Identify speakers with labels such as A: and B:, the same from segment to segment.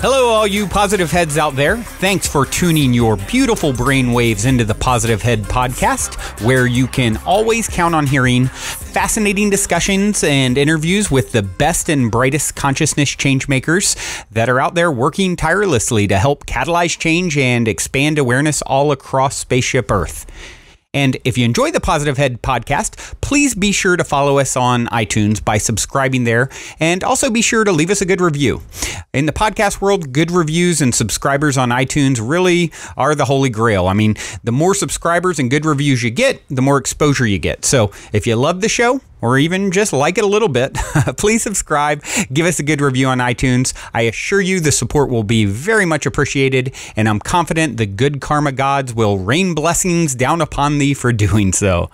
A: Hello, all you positive heads out there. Thanks for tuning your beautiful brainwaves into the Positive Head podcast, where you can always count on hearing fascinating discussions and interviews with the best and brightest consciousness change makers that are out there working tirelessly to help catalyze change and expand awareness all across Spaceship Earth. And if you enjoy the Positive Head podcast, please be sure to follow us on iTunes by subscribing there, and also be sure to leave us a good review. In the podcast world, good reviews and subscribers on iTunes really are the holy grail. I mean, the more subscribers and good reviews you get, the more exposure you get. So if you love the show, or even just like it a little bit, please subscribe, give us a good review on iTunes. I assure you the support will be very much appreciated, and I'm confident the good karma gods will rain blessings down upon thee for doing so.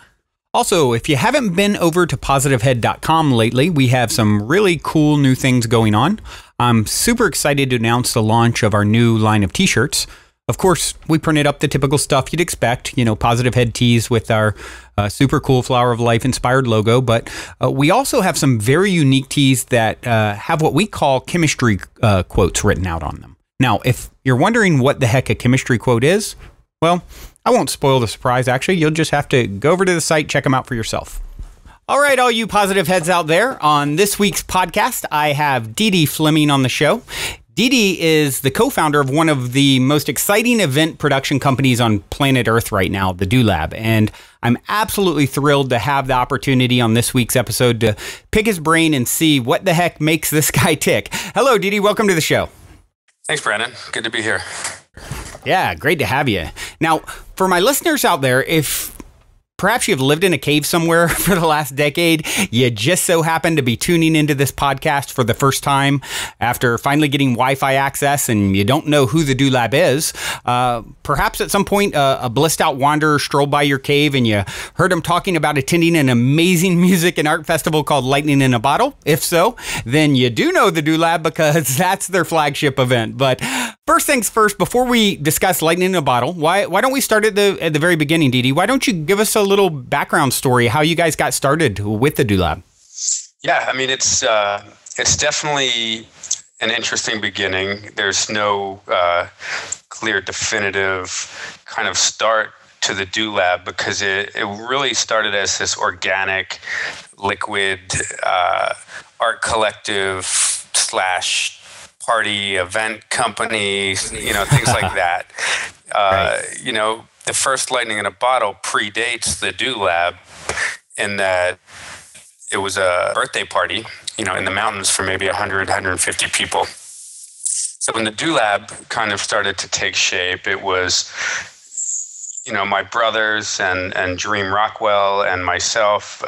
A: Also, if you haven't been over to positivehead.com lately, we have some really cool new things going on. I'm super excited to announce the launch of our new line of t-shirts. Of course, we printed up the typical stuff you'd expect, Positive Head tees with our super cool Flower of Life inspired logo. But we also have some very unique tees that have what we call chemistry quotes written out on them. Now, if you're wondering what the heck a chemistry quote is, well, I won't spoil the surprise, actually. You'll just have to go over to the site, check them out for yourself. All right, all you positive heads out there, on this week's podcast, I have Dede Flemming on the show. Dede is the co-founder of one of the most exciting event production companies on planet Earth right now, the Do Lab. And I'm absolutely thrilled to have the opportunity on this week's episode to pick his brain and see what the heck makes this guy tick. Hello, Dede. Welcome to the show.
B: Thanks, Brandon. Good to be here.
A: Yeah, great to have you. Now, for my listeners out there, if perhaps you've lived in a cave somewhere for the last decade, you just so happen to be tuning into this podcast for the first time after finally getting Wi-Fi access, and you don't know who the Do Lab is. Perhaps at some point a blissed out wanderer strolled by your cave and you heard him talking about attending an amazing music and art festival called Lightning in a Bottle. If so, then you do know the Do Lab because that's their flagship event. But first things first, before we discuss Lightning in a Bottle, why don't we start at the very beginning, Dede? Why don't you give us a little background story, how you guys got started with the Do Lab?
B: Yeah, I mean, it's definitely an interesting beginning. There's no clear, definitive kind of start to the Do Lab because it really started as this organic, liquid art collective / party event company, things like that. Right. The first Lightning in a Bottle predates the Do Lab in that it was a birthday party, in the mountains for maybe 100, 150 people. So when the Do Lab kind of started to take shape, it was, my brothers and Dream Rockwell and myself,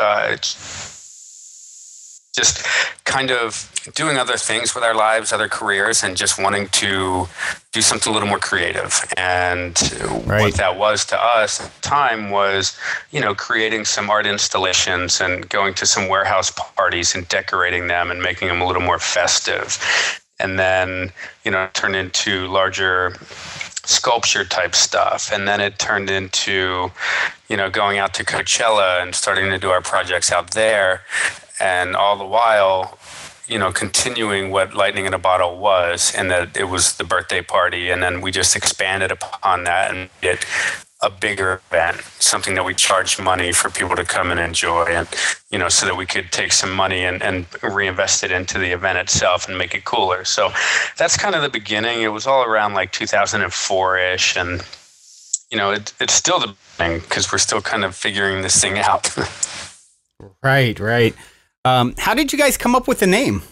B: just kind of doing other things with our lives, other careers, and just wanting to do something a little more creative. And right. What that was to us at the time was, creating some art installations and going to some warehouse parties and decorating them and making them a little more festive. And then, it turned into larger sculpture type stuff. And then it turned into, going out to Coachella and starting to do our projects out there. And all the while, continuing what Lightning in a Bottle was, and that it was the birthday party. And then we just expanded upon that and did a bigger event, something that we charged money for people to come and enjoy. And, so that we could take some money and reinvest it into the event itself and make it cooler. So that's kind of the beginning. It was all around like 2004-ish. And, it's still the beginning because we're still kind of figuring this thing out.
A: Right. How did you guys come up with the name?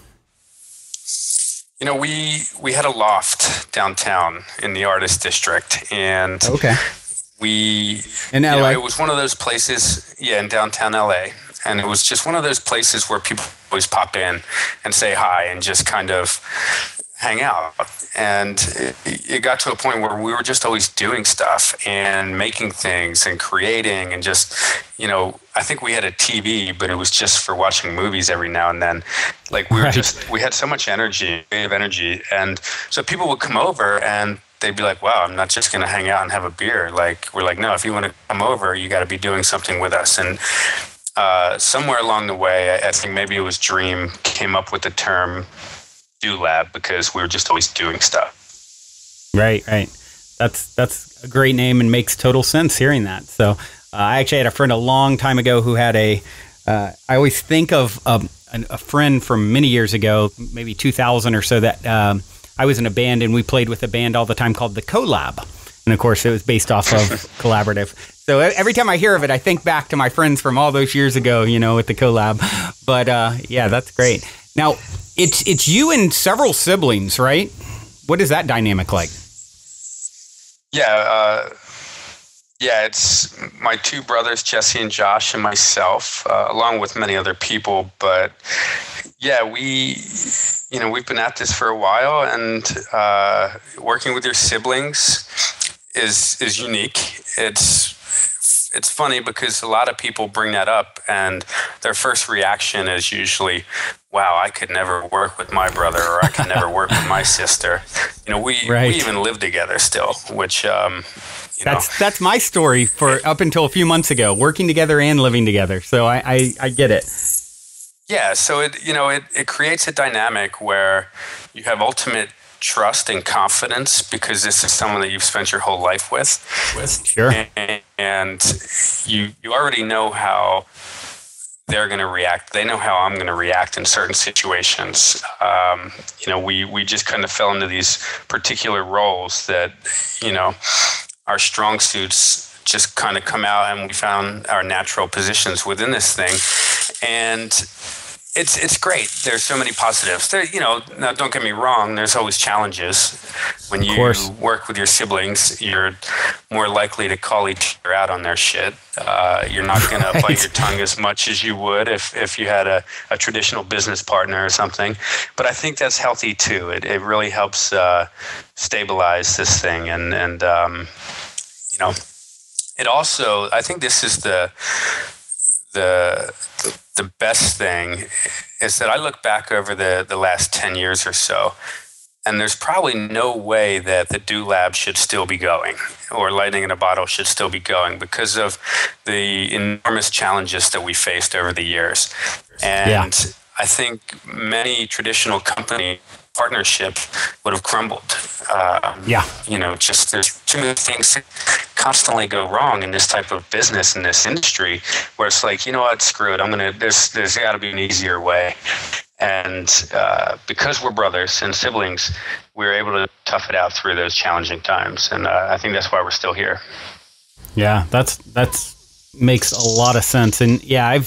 B: We had a loft downtown in the artist district, and
A: in LA.
B: It was one of those places, in downtown LA, and it was just one of those places where people always pop in and say hi and just kind of hang out. And it got to a point where we were just always doing stuff and making things and creating and just, I think we had a TV, but it was just for watching movies every now and then. Like we had so much energy, creative energy. And so people would come over and they'd be like, wow, I'm not just going to hang out and have a beer. Like, we're like, no, if you want to come over, you got to be doing something with us. And somewhere along the way, I think maybe it was Dream came up with the term Do Lab because we were just always doing stuff.
A: Right. That's a great name and makes total sense hearing that. So I actually had a friend a long time ago who had I always think of a friend from many years ago, maybe 2000 or so, that I was in a band and we played with a band all the time called the Collab. And of course, it was based off of Collaborative. So every time I hear of it, I think back to my friends from all those years ago, with the Collab. But yeah, that's great. Now, it's you and several siblings, right? What is that dynamic like?
B: Yeah, it's my two brothers, Jesse and Josh, and myself, along with many other people. But yeah, we've been at this for a while, and working with your siblings is unique. It's funny because a lot of people bring that up, and their first reaction is usually, wow, I could never work with my brother, or I could never work with my sister. We even live together still, which
A: that's my story for up until a few months ago, working together and living together. So I get it.
B: Yeah, so it creates a dynamic where you have ultimate trust and confidence because this is someone that you've spent your whole life with.
A: Sure. And
B: you already know how they're going to react. They know how I'm going to react in certain situations. We just kind of fell into these particular roles that, our strong suits just kind of come out, and we found our natural positions within this thing. And it's great. There's so many positives. Now don't get me wrong, there's always challenges. When you work with your siblings, you're more likely to call each other out on their shit. You're not going to bite your tongue as much as you would if you had a traditional business partner or something. But I think that's healthy too. It really helps stabilize this thing. And it also, I think this is the best thing is that I look back over the last 10 years or so, and there's probably no way that the Do Lab should still be going or Lightning in a Bottle should still be going because of the enormous challenges that we faced over the years. And I think many traditional company partnerships would have crumbled. Just there's too many things that constantly go wrong in this type of business, in this industry, where it's like, you know what, screw it. There's got to be an easier way. And because we're brothers and siblings, we're able to tough it out through those challenging times. And I think that's why we're still here.
A: Yeah, that's makes a lot of sense. And yeah,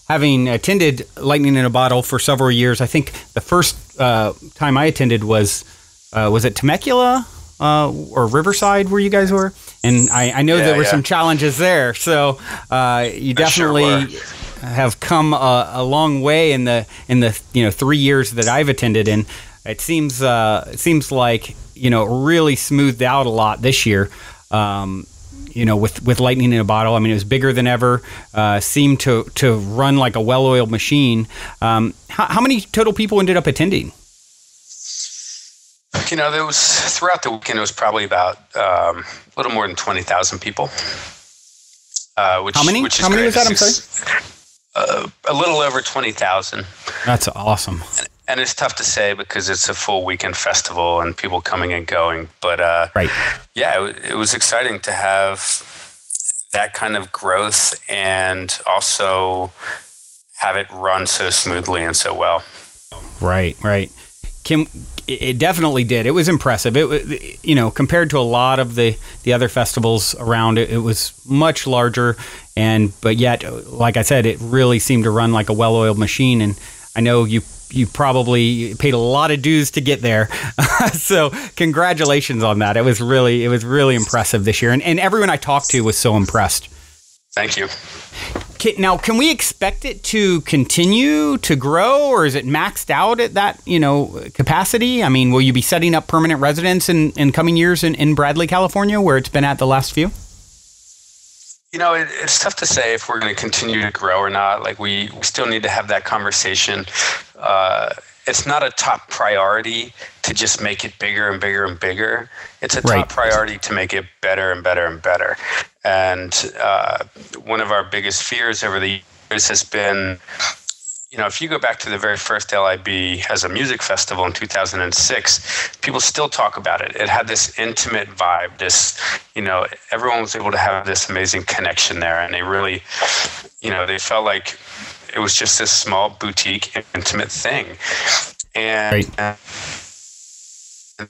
A: having attended Lightning in a Bottle for several years, I think the first time I attended was it Temecula or Riverside where you guys were? And I know there were some challenges there. So you definitely have come a long way in the 3 years that I've attended, and it seems like really smoothed out a lot this year. With Lightning in a Bottle. I mean, it was bigger than ever. Seemed to run like a well-oiled machine. How many total people ended up attending?
B: There was throughout the weekend. It was probably about a little more than 20,000 people.
A: How many? How many was that? I'm sorry.
B: A little over 20,000.
A: That's awesome.
B: And it's tough to say because it's a full weekend festival and people coming and going. But it was exciting to have that kind of growth and also have it run so smoothly and so well.
A: Right. It definitely did. It was impressive. It compared to a lot of the other festivals around, it was much larger, but yet, like I said, it really seemed to run like a well-oiled machine. And I know you probably paid a lot of dues to get there. So congratulations on that. It was really impressive this year. And everyone I talked to was so impressed.
B: Thank you.
A: Now, can we expect it to continue to grow, or is it maxed out at that, capacity? I mean, will you be setting up permanent residence in coming years in Bradley, California, where it's been at the last few?
B: It's tough to say if we're going to continue to grow or not. Like we still need to have that conversation. It's not a top priority to just make it bigger and bigger and bigger. It's a top priority to make it better and better and better. And one of our biggest fears over the years has been, if you go back to the very first LIB as a music festival in 2006, people still talk about it. It had this intimate vibe, everyone was able to have this amazing connection there. And they really, they felt like it was just this small boutique, intimate thing. And,
A: right.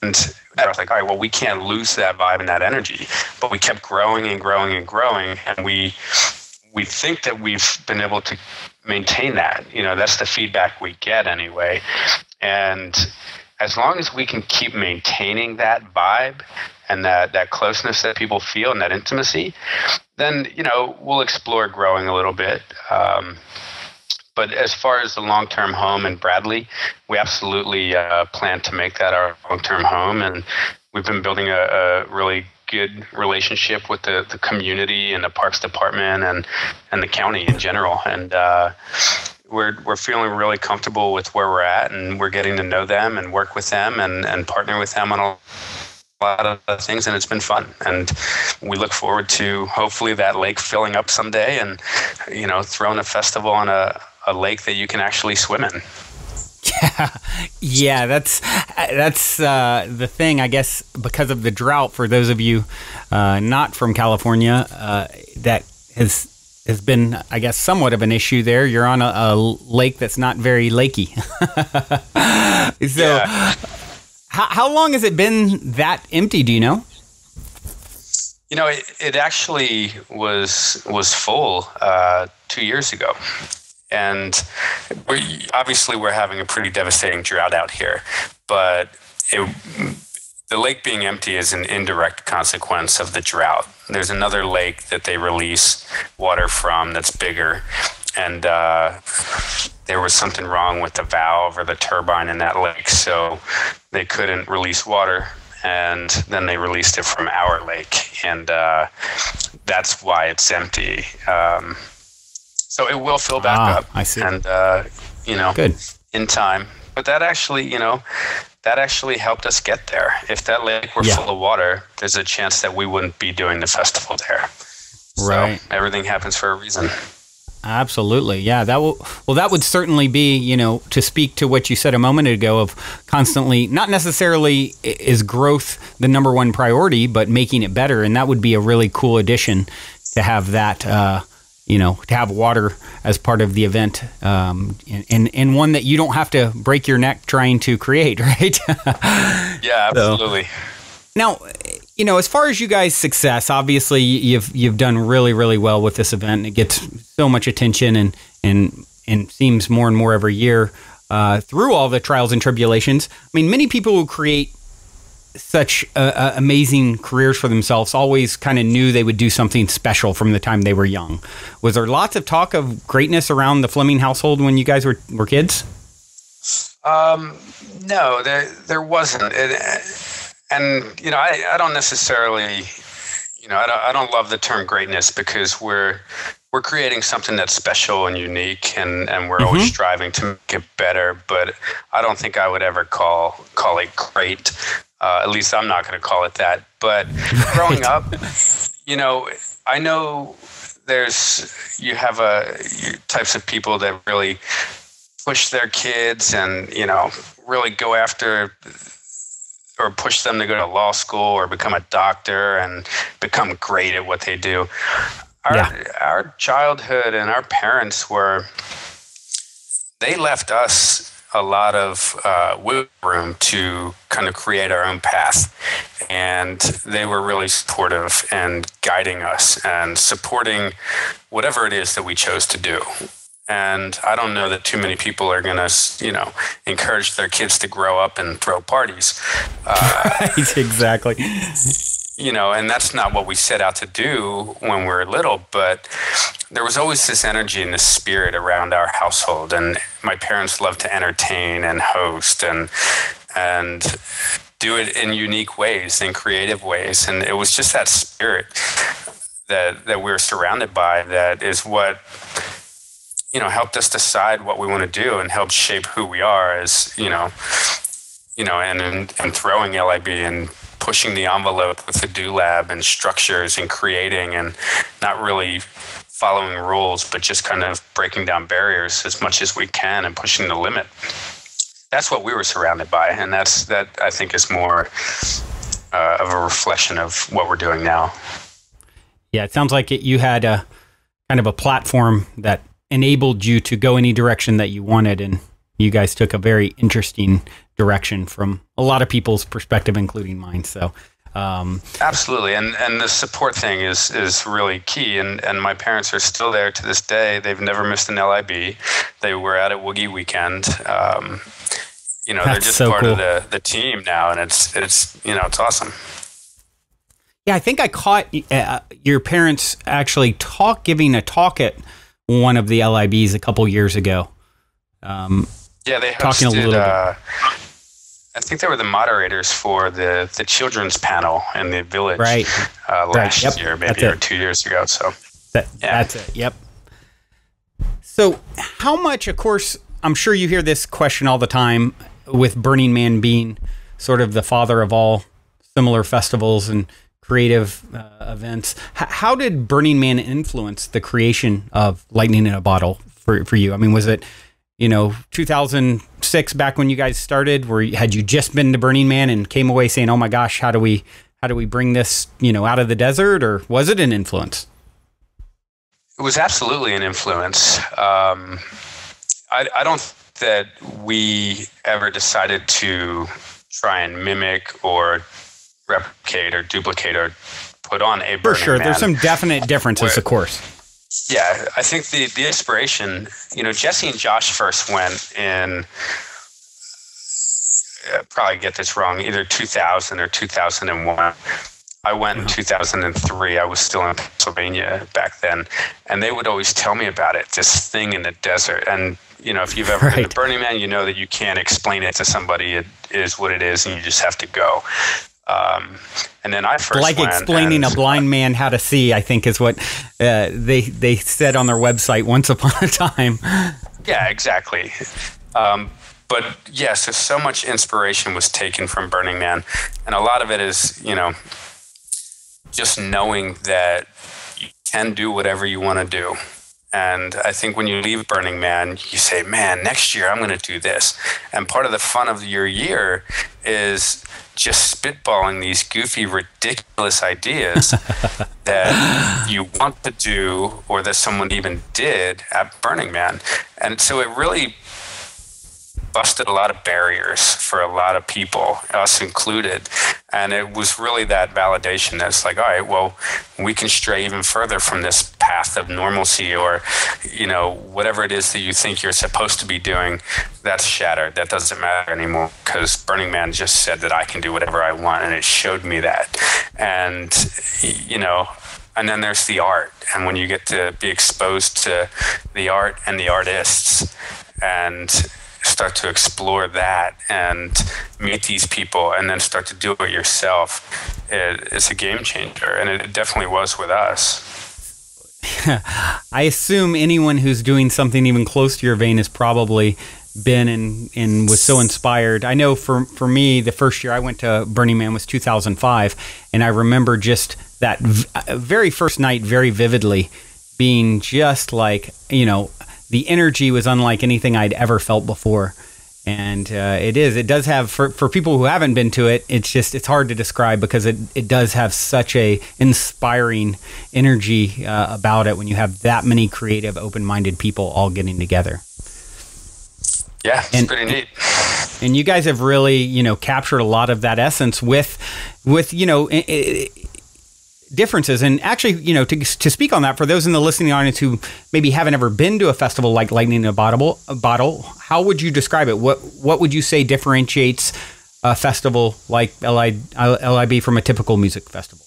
B: and I was like, all right, well, we can't lose that vibe and that energy. But we kept growing and growing and growing. And we think that we've been able to maintain that. That's the feedback we get anyway. And as long as we can keep maintaining that vibe and that closeness that people feel and that intimacy, then, we'll explore growing a little bit. But as far as the long-term home in Bradley, we absolutely plan to make that our long-term home. And we've been building a really good relationship with the community and the parks department and the county in general. And we're feeling really comfortable with where we're at, and we're getting to know them and work with them and partner with them on a lot of things, and it's been fun. And we look forward to hopefully that lake filling up someday and, throwing a festival on a lake that you can actually swim in.
A: Yeah, that's the thing, I guess, because of the drought. For those of you not from California, that has been, I guess, somewhat of an issue there. You're on a lake that's not very lakey. So, yeah. How long has it been that empty? Do you know?
B: It actually was full 2 years ago. And we're having a pretty devastating drought out here, but the lake being empty is an indirect consequence of the drought. There's another lake that they release water from that's bigger, and there was something wrong with the valve or the turbine in that lake, so they couldn't release water, and then they released it from our lake, and that's why it's empty. So it will fill back up.
A: I see.
B: And,
A: good.
B: In time. But that actually, helped us get there. If that lake were full of water, there's a chance that we wouldn't be doing the festival there.
A: Right.
B: So everything happens for a reason.
A: Absolutely. Yeah. That would certainly be, to speak to what you said a moment ago of constantly, not necessarily is growth the number one priority, but making it better. And that would be a really cool addition to have that, to have water as part of the event, and one that you don't have to break your neck trying to create, right?
B: Yeah, absolutely.
A: So, now, as far as you guys' success, obviously you've done really, really well with this event. It gets so much attention and seems more and more every year through all the trials and tribulations. I mean, many people who create such amazing careers for themselves always kind of knew they would do something special from the time they were young. Was there lots of talk of greatness around the Flemming household when you guys were kids?
B: No, there wasn't. I don't necessarily, I don't love the term greatness, because we're creating something that's special and unique, and we're always striving to make it better. But I don't think I would ever call it great. At least I'm not going to call it that. But growing up, I know you have types of people that really push their kids and, really go after or push them to go to law school or become a doctor and become great at what they do. Our childhood and our parents they left us a lot of wiggle room to kind of create our own path. And they were really supportive and guiding us and supporting whatever it is that we chose to do. And I don't know that too many people are going to, encourage their kids to grow up and throw parties.
A: Right, exactly.
B: And that's not what we set out to do when we were little, but there was always this energy and this spirit around our household. And my parents loved to entertain and host and do it in unique ways, in creative ways. And it was just that spirit that we were surrounded by that is what, helped us decide what we want to do and helped shape who we are as, and throwing LIB and pushing the envelope with the Do Lab and structures and creating and not really following rules, but just kind of breaking down barriers as much as we can and pushing the limit. That's what we were surrounded by, and that I think is more of a reflection of what we're doing now.
A: Yeah, it sounds like you had a kind of a platform that enabled you to go any direction that you wanted, and you guys took a very interesting direction from a lot of people's perspective, including mine. So,
B: absolutely, and the support thing is really key. And my parents are still there to this day. They've never missed an LIB. They were at Woogie Weekend. They're just so part cool. of the team now, and it's awesome.
A: Yeah, I think I caught your parents actually giving a talk at one of the LIBs a couple years ago.
B: They hosted. A little bit. I think they were the moderators for the children's panel in the village last year, maybe, or 2 years ago. So
A: that's it. Yep. So how much, of course, I'm sure you hear this question all the time, with Burning Man being sort of the father of all similar festivals and creative events. How did Burning Man influence the creation of Lightning in a Bottle for you? I mean, was it 2006 back when you guys started, had you just been to Burning Man and came away saying, "Oh my gosh, how do we bring this out of the desert," or was it an influence?
B: It was absolutely an influence. I don't think that we ever decided to try and mimic or replicate or duplicate or put on a Burning
A: For sure,
B: Man.
A: There's some definite differences, of course.
B: Yeah, I think the inspiration, Jesse and Josh first went in, probably get this wrong, either 2000 or 2001. I went in 2003. I was still in Pennsylvania back then, and they would always tell me about it, this thing in the desert. And, if you've ever been to Burning Man, you know that you can't explain it to somebody. It is what it is, and you just have to go. And then I first
A: went, explaining a blind man how to see, I think, is what they said on their website once upon a time.
B: Yeah, exactly. But yes, so much inspiration was taken from Burning Man, and a lot of it is, just knowing that you can do whatever you want to do. And I think when you leave Burning Man, you say, man, next year I'm going to do this. And part of the fun of your year is just spitballing these goofy, ridiculous ideas that you want to do, or that someone even did at Burning Man. And so it really busted a lot of barriers for a lot of people, us included. And it was really that validation that's like, all right, well, we can stray even further from this path of normalcy, or, whatever it is that you think you're supposed to be doing, that's shattered. That doesn't matter anymore, because Burning Man just said that I can do whatever I want, and it showed me that. And, and then there's the art. And when you get to be exposed to the art and the artists, and start to explore that and meet these people, and then start to do it yourself, it's a game changer. And it definitely was with us.
A: I assume anyone who's doing something even close to your vein has probably been and was so inspired. I know for me, the first year I went to Burning Man was 2005, and I remember just that very first night very vividly, being just like, the energy was unlike anything I'd ever felt before. And it does have, for people who haven't been to it, it's hard to describe, because it does have such a inspiring energy about it when you have that many creative, open-minded people all getting together.
B: Yeah, it's pretty neat.
A: And you guys have really, captured a lot of that essence with differences. And actually, to speak on that, for those in the listening audience who maybe haven't ever been to a festival like Lightning in a Bottle, how would you describe it? What would you say differentiates a festival like LIB from a typical music festival?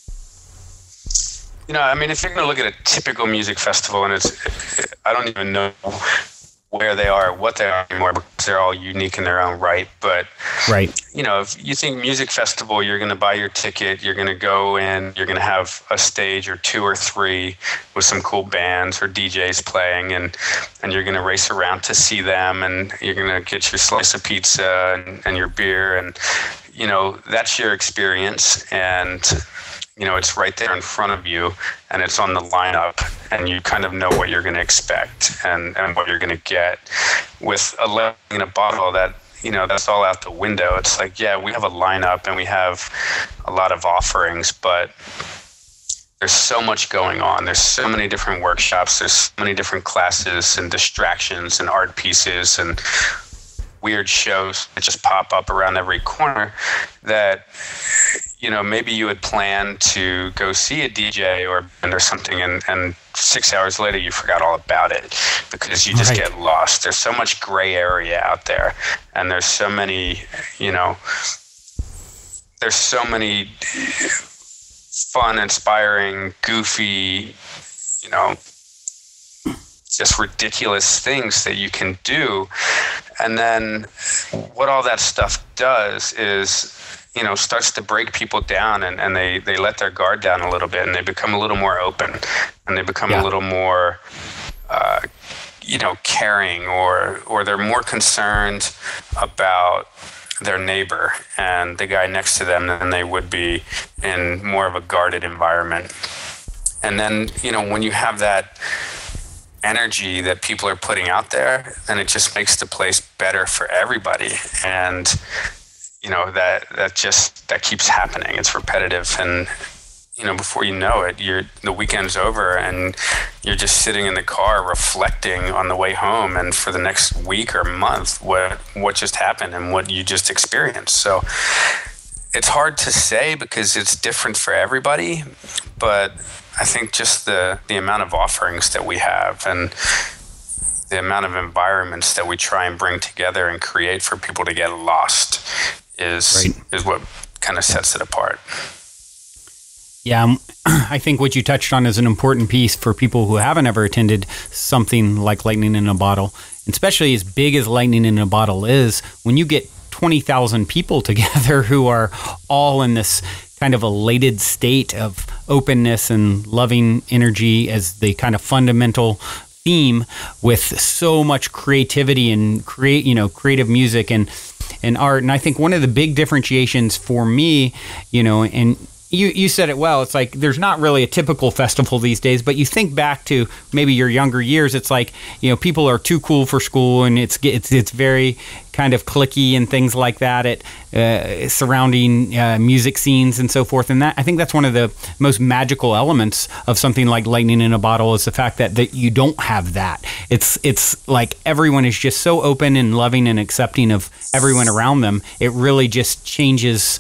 B: If you're going to look at a typical music festival, and I don't even know where they are, what they are anymore, because they're all unique in their own right. But, if you think music festival, you're going to buy your ticket, you're going to go in, you're going to have a stage or two or three with some cool bands or DJs playing, and you're going to race around to see them, and you're going to get your slice of pizza and your beer, and, that's your experience. And it's right there in front of you, and it's on the lineup, and you kind of know what you're going to expect and what you're going to get. With a lightning in a bottle, that that's all out the window. It's like, yeah, we have a lineup and we have a lot of offerings, but there's so much going on. There's so many different workshops. There's so many different classes and distractions and art pieces and weird shows that just pop up around every corner that, maybe you had planned to go see a DJ or something, and 6 hours later you forgot all about it because you just get lost. There's so much gray area out there, and there's so many fun, inspiring, goofy, just ridiculous things that you can do. And then what all that stuff does is, starts to break people down, and they let their guard down a little bit, and they become a little more open, and they become a little more, caring, or they're more concerned about their neighbor and the guy next to them than they would be in more of a guarded environment. And then, when you have that energy that people are putting out there, then it just makes the place better for everybody. And, that keeps happening. It's repetitive. And, before you know it, the weekend's over and you're just sitting in the car reflecting on the way home and for the next week or month what just happened and what you just experienced. So it's hard to say because it's different for everybody, but I think just the amount of offerings that we have and the amount of environments that we try and bring together and create for people to get lost is what kind of sets it apart.
A: Yeah, I think what you touched on is an important piece for people who haven't ever attended something like Lightning in a Bottle, especially as big as Lightning in a Bottle is. When you get 20,000 people together who are all in this kind of elated state of openness and loving energy as the kind of fundamental theme, with so much creativity and creative music and art. And I think one of the big differentiations for me, and you said it well, it's like there's not really a typical festival these days, but you think back to maybe your younger years, it's like, people are too cool for school, and it's very kind of cliquey and things like that surrounding music scenes and so forth. And that, I think that's one of the most magical elements of something like Lightning in a Bottle, is the fact that you don't have that. It's like everyone is just so open and loving and accepting of everyone around them. It really just changes.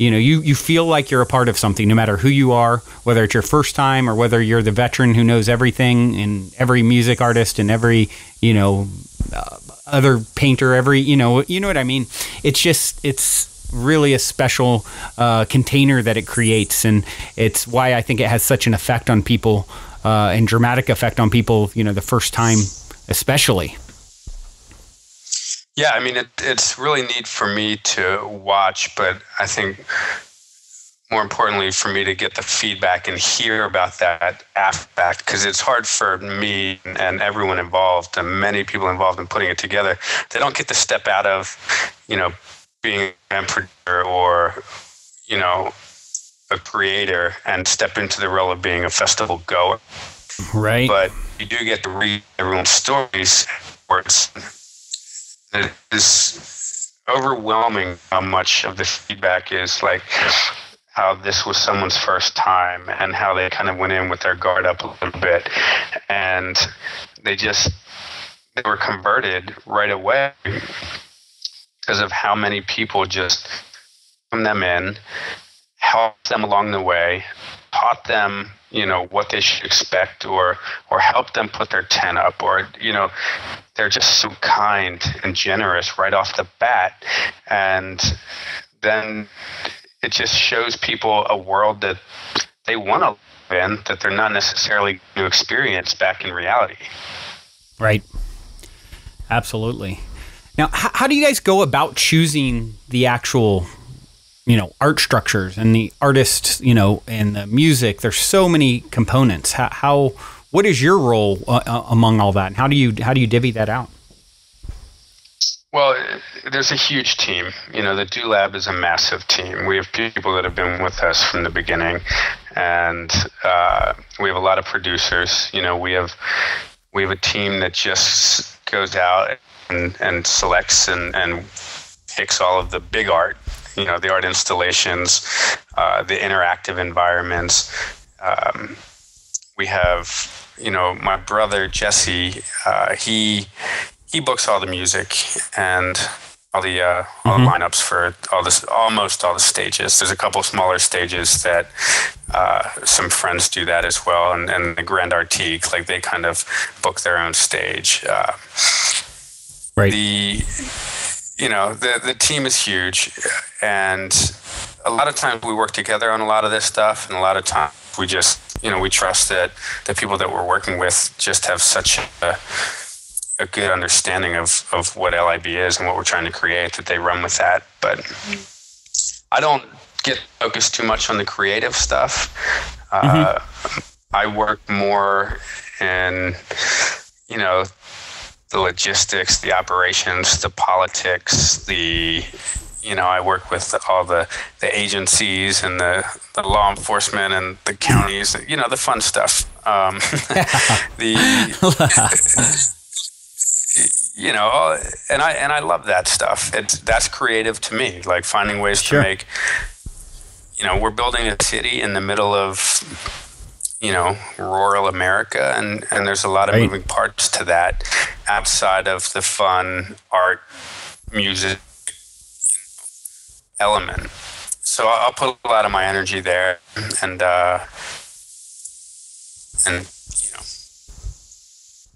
A: You feel like you're a part of something, no matter who you are, whether it's your first time or whether you're the veteran who knows everything and every music artist and every, other painter, you know what I mean? It's really a special container that it creates. And it's why I think it has such an effect on people, and dramatic effect on people, the first time especially.
B: Yeah, I mean, it's really neat for me to watch, but I think more importantly for me to get the feedback and hear about that aspect, because it's hard for me and everyone involved, and many people involved in putting it together. They don't get to step out of, being a producer or, a creator and step into the role of being a festival goer.
A: Right.
B: But you do get to read everyone's stories where it is overwhelming how much of the feedback is like how this was someone's first time and how they kind of went in with their guard up a little bit, and they were converted right away because of how many people just welcomed them in, helped them along the way, taught them what they should expect, or help them put their tent up, or they're just so kind and generous right off the bat. And then it just shows people a world that they want to live in, that they're not necessarily going to experience back in reality.
A: Right. Absolutely. Now, how do you guys go about choosing the actual art structures and the artists, and the music? There's so many components. What is your role among all that? And how do you divvy that out?
B: Well, there's a huge team. The Do Lab is a massive team. We have people that have been with us from the beginning, and we have a lot of producers. We have a team that just goes out and selects and picks all of the big art. The art installations, the interactive environments. We have, my brother Jesse. He books all the music and all the lineups for almost all the stages. There's a couple smaller stages that some friends do that as well, and the Grand Artigue, like they kind of book their own stage.
A: Right.
B: The team is huge, and a lot of times we work together on a lot of this stuff, and a lot of times we just we trust that the people that we're working with just have such a good understanding of what LIB is and what we're trying to create, that they run with that. But I don't get focused too much on the creative stuff. I work more in, the logistics, the operations, the politics, I work with all the agencies and the law enforcement and the counties, the fun stuff. And I love that stuff. That's creative to me, like finding ways to make, we're building a city in the middle of, rural America, and there's a lot of moving parts to that outside of the fun art, music element. So I'll put a lot of my energy there and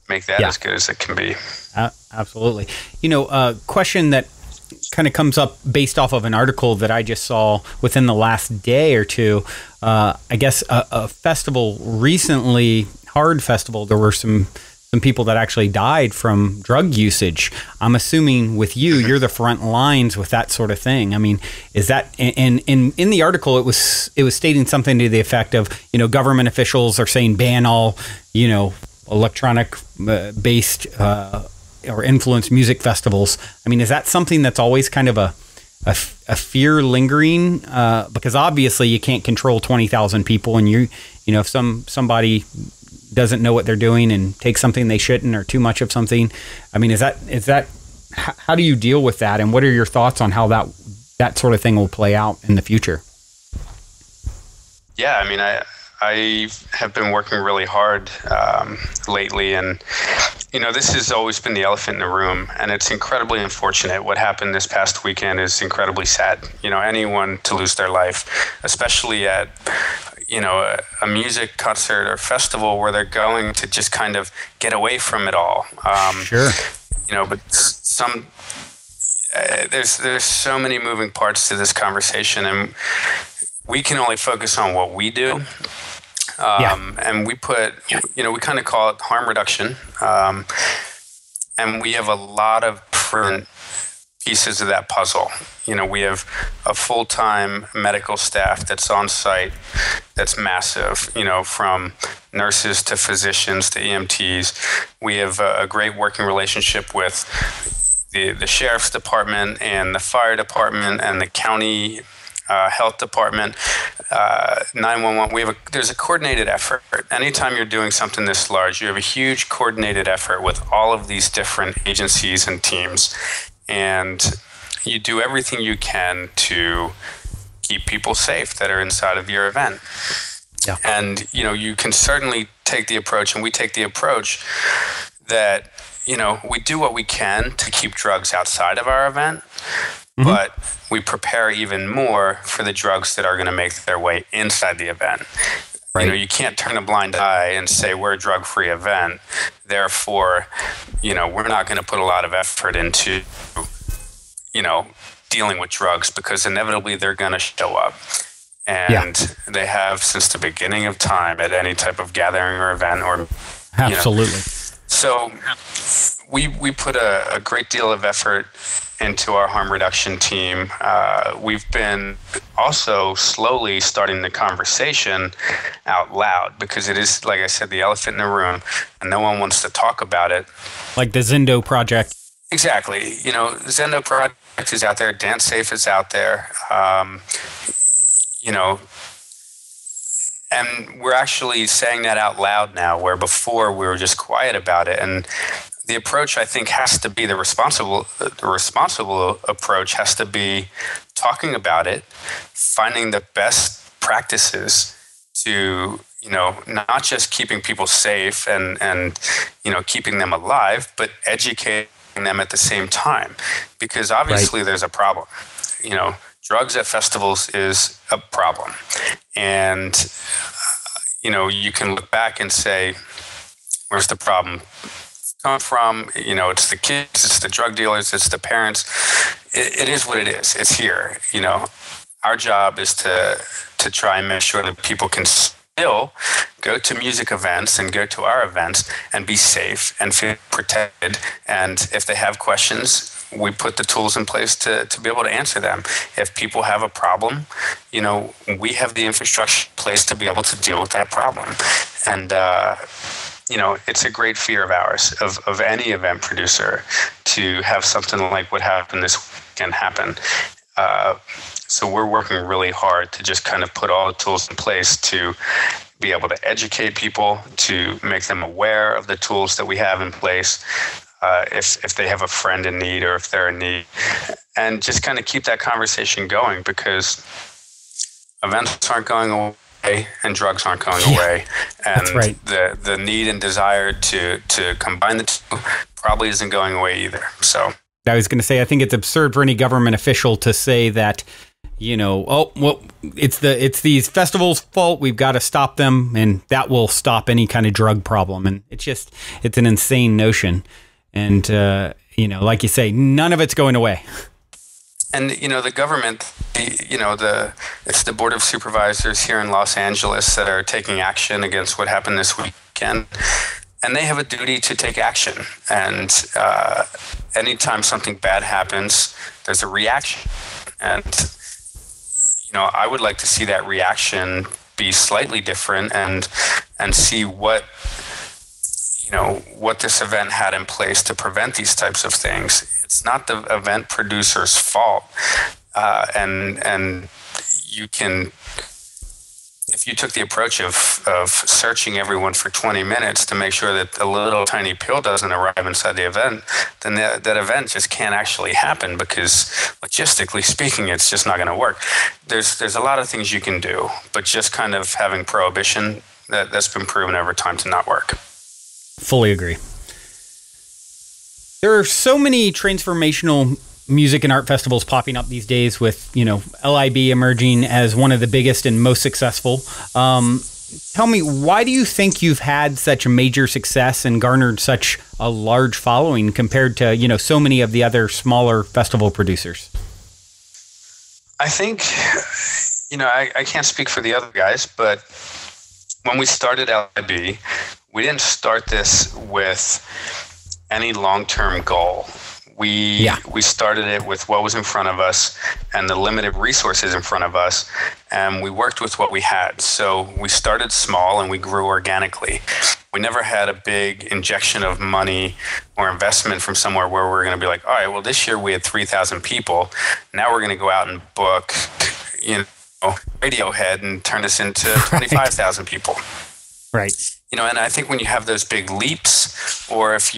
B: make that as good as it can be.
A: Absolutely. Question that kind of comes up based off of an article that I just saw within the last day or two. I guess a festival recently, Hard Festival, there were some people that actually died from drug usage. I'm assuming with you're the front lines with that sort of thing. I mean, is that in the article it was stating something to the effect of, government officials are saying ban all, electronic based or influenced music festivals. I mean, is that something that's always kind of a fear lingering? Because obviously you can't control 20,000 people, and if somebody doesn't know what they're doing and take something they shouldn't, or too much of something. I mean, is that how do you deal with that, and what are your thoughts on how that sort of thing will play out in the future?
B: Yeah, I mean, I have been working really hard lately, and this has always been the elephant in the room, and it's incredibly unfortunate. What happened this past weekend is incredibly sad. Anyone to lose their life, especially at a music concert or festival where they're going to just kind of get away from it all.
A: Sure.
B: But there's so many moving parts to this conversation, and we can only focus on what we do. And we put, we kind of call it harm reduction. And we have a lot of different pieces of that puzzle. We have a full-time medical staff that's on site, that's massive, from nurses to physicians to EMTs. We have a great working relationship with the sheriff's department and the fire department and the county health department, 911. There's a coordinated effort. Anytime you're doing something this large, you have a huge coordinated effort with all of these different agencies and teams, and you do everything you can to keep people safe that are inside of your event.
A: Yeah.
B: And you can certainly take the approach, and we take the approach that we do what we can to keep drugs outside of our event. But we prepare even more for the drugs that are going to make their way inside the event. Right. You can't turn a blind eye and say we're a drug-free event. Therefore, we're not going to put a lot of effort into, dealing with drugs, because inevitably they're going to show up. And they have since the beginning of time at any type of gathering or event or
A: absolutely.
B: So we put a great deal of effort into our harm reduction team. We've been also slowly starting the conversation out loud, because it is, like I said, the elephant in the room, and no one wants to talk about it.
A: Like the Zendo project.
B: Exactly. Zendo Project is out there. Dance Safe is out there. You know, and we're actually saying that out loud now, where before we were just quiet about it. And the approach, I think, has to be the responsible approach has to be talking about it, finding the best practices to, not just keeping people safe and keeping them alive, but educating them at the same time. Because obviously there's a problem. Drugs at festivals is a problem. And, you can look back and say, where's the problem come from? It's the kids, it's the drug dealers, it's the parents. It is what it is. It's here. Our job is to try and make sure that people can still go to music events and go to our events and be safe and feel protected. And if they have questions, we put the tools in place to be able to answer them. If people have a problem, we have the infrastructure in place to be able to deal with that problem. And, it's a great fear of ours, of any event producer, to have something like what happened this weekend happen. So we're working really hard to just kind of put all the tools in place to be able to educate people, to make them aware of the tools that we have in place, if they have a friend in need or if they're in need, and just kind of keep that conversation going, because events aren't going away and drugs aren't going away. And the need and desire to combine the two probably isn't going away either. So
A: I was going to say, I think it's absurd for any government official to say that, it's these festivals' fault, we've got to stop them, and that will stop any kind of drug problem. And it's an insane notion. And, like you say, none of it's going away.
B: And, the government, it's the Board of Supervisors here in Los Angeles that are taking action against what happened this weekend. And they have a duty to take action. And anytime something bad happens, there's a reaction. And, I would like to see that reaction be slightly different and see what this event had in place to prevent these types of things. It's not the event producer's fault. And you can, if you took the approach of searching everyone for 20 minutes to make sure that the little tiny pill doesn't arrive inside the event, then that event just can't actually happen, because logistically speaking, it's just not going to work. There's a lot of things you can do, but just kind of having prohibition, that's been proven over time to not work.
A: Fully agree. There are so many transformational music and art festivals popping up these days, with, LIB emerging as one of the biggest and most successful. Tell me, why do you think you've had such a major success and garnered such a large following compared to, so many of the other smaller festival producers?
B: I think, I can't speak for the other guys, but when we started LIB, we didn't start this with any long-term goal. We started it with what was in front of us and the limited resources in front of us, and we worked with what we had. So we started small and we grew organically. We never had a big injection of money or investment from somewhere where we're going to be like, all right, well, this year we had 3,000 people. Now we're going to go out and book, Radiohead and turn this into 25,000 people.
A: Right.
B: And I think when you have those big leaps, or if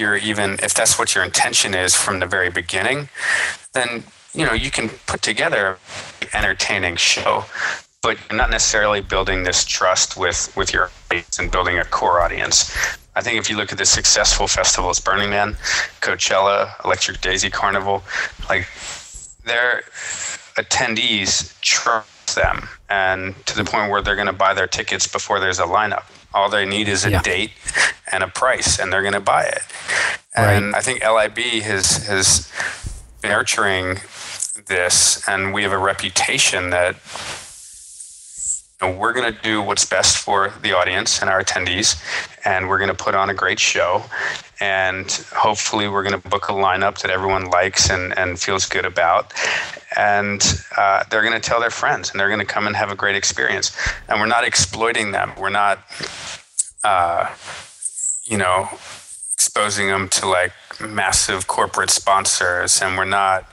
B: that's what your intention is from the very beginning, then, you can put together an entertaining show, but you're not necessarily building this trust with your audience and building a core audience. I think if you look at the successful festivals, Burning Man, Coachella, Electric Daisy Carnival, like, their attendees trust them, and to the point where they're going to buy their tickets before there's a lineup. All they need is a date and a price, and they're going to buy it. And I think LIB has been nurturing this, and we have a reputation that we're going to do what's best for the audience and our attendees, and we're going to put on a great show, and hopefully we're going to book a lineup that everyone likes and feels good about, and they're going to tell their friends, and they're going to come and have a great experience. And we're not exploiting them. We're not exposing them to like massive corporate sponsors, and we're not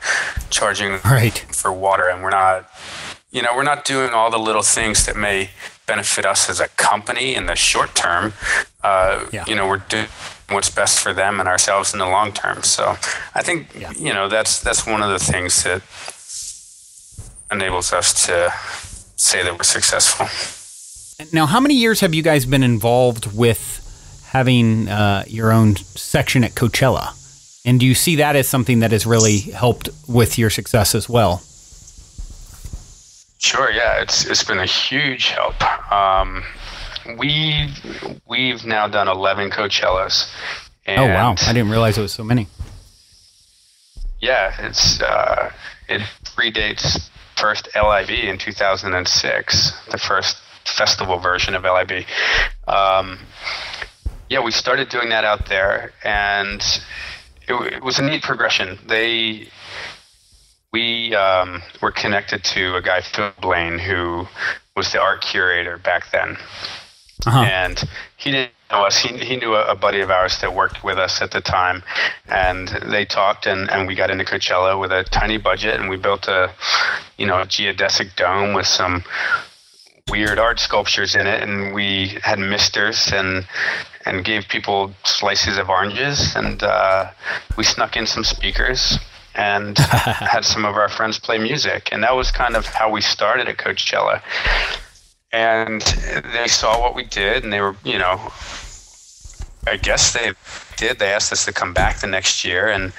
B: charging for water, and we're not doing all the little things that may benefit us as a company in the short term. We're doing what's best for them and ourselves in the long term. So I think, that's one of the things that enables us to say that we're successful.
A: Now, how many years have you guys been involved with having your own section at Coachella? And do you see that as something that has really helped with your success as well?
B: Sure, yeah, it's been a huge help. We've now done 11 Coachellas. And
A: oh wow! I didn't realize it was so many.
B: Yeah, it predates first LIB in 2006, the first festival version of LIB. We started doing that out there, and it was a neat progression. We were connected to a guy, Phil Blaine, who was the art curator back then. And he didn't know us. He knew a buddy of ours that worked with us at the time, and they talked, and we got into Coachella with a tiny budget, and we built a geodesic dome with some weird art sculptures in it, and we had misters and gave people slices of oranges, and we snuck in some speakers and had some of our friends play music, and that was kind of how we started at Coachella. And they saw what we did, and they were, I guess they did. They asked us to come back the next year, and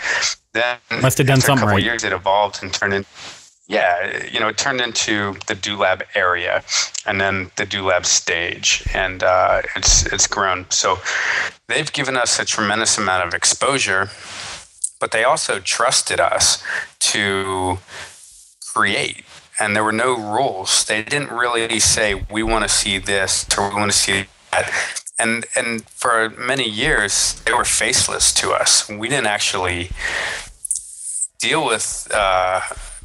B: then
A: must have done something right.
B: A couple of years, it evolved and turned into, it turned into the Do Lab area, and then the Do Lab stage, and it's grown. So they've given us a tremendous amount of exposure, but they also trusted us to create. And there were no rules. They didn't really say, we want to see this or we want to see that. And for many years, they were faceless to us. We didn't actually deal with,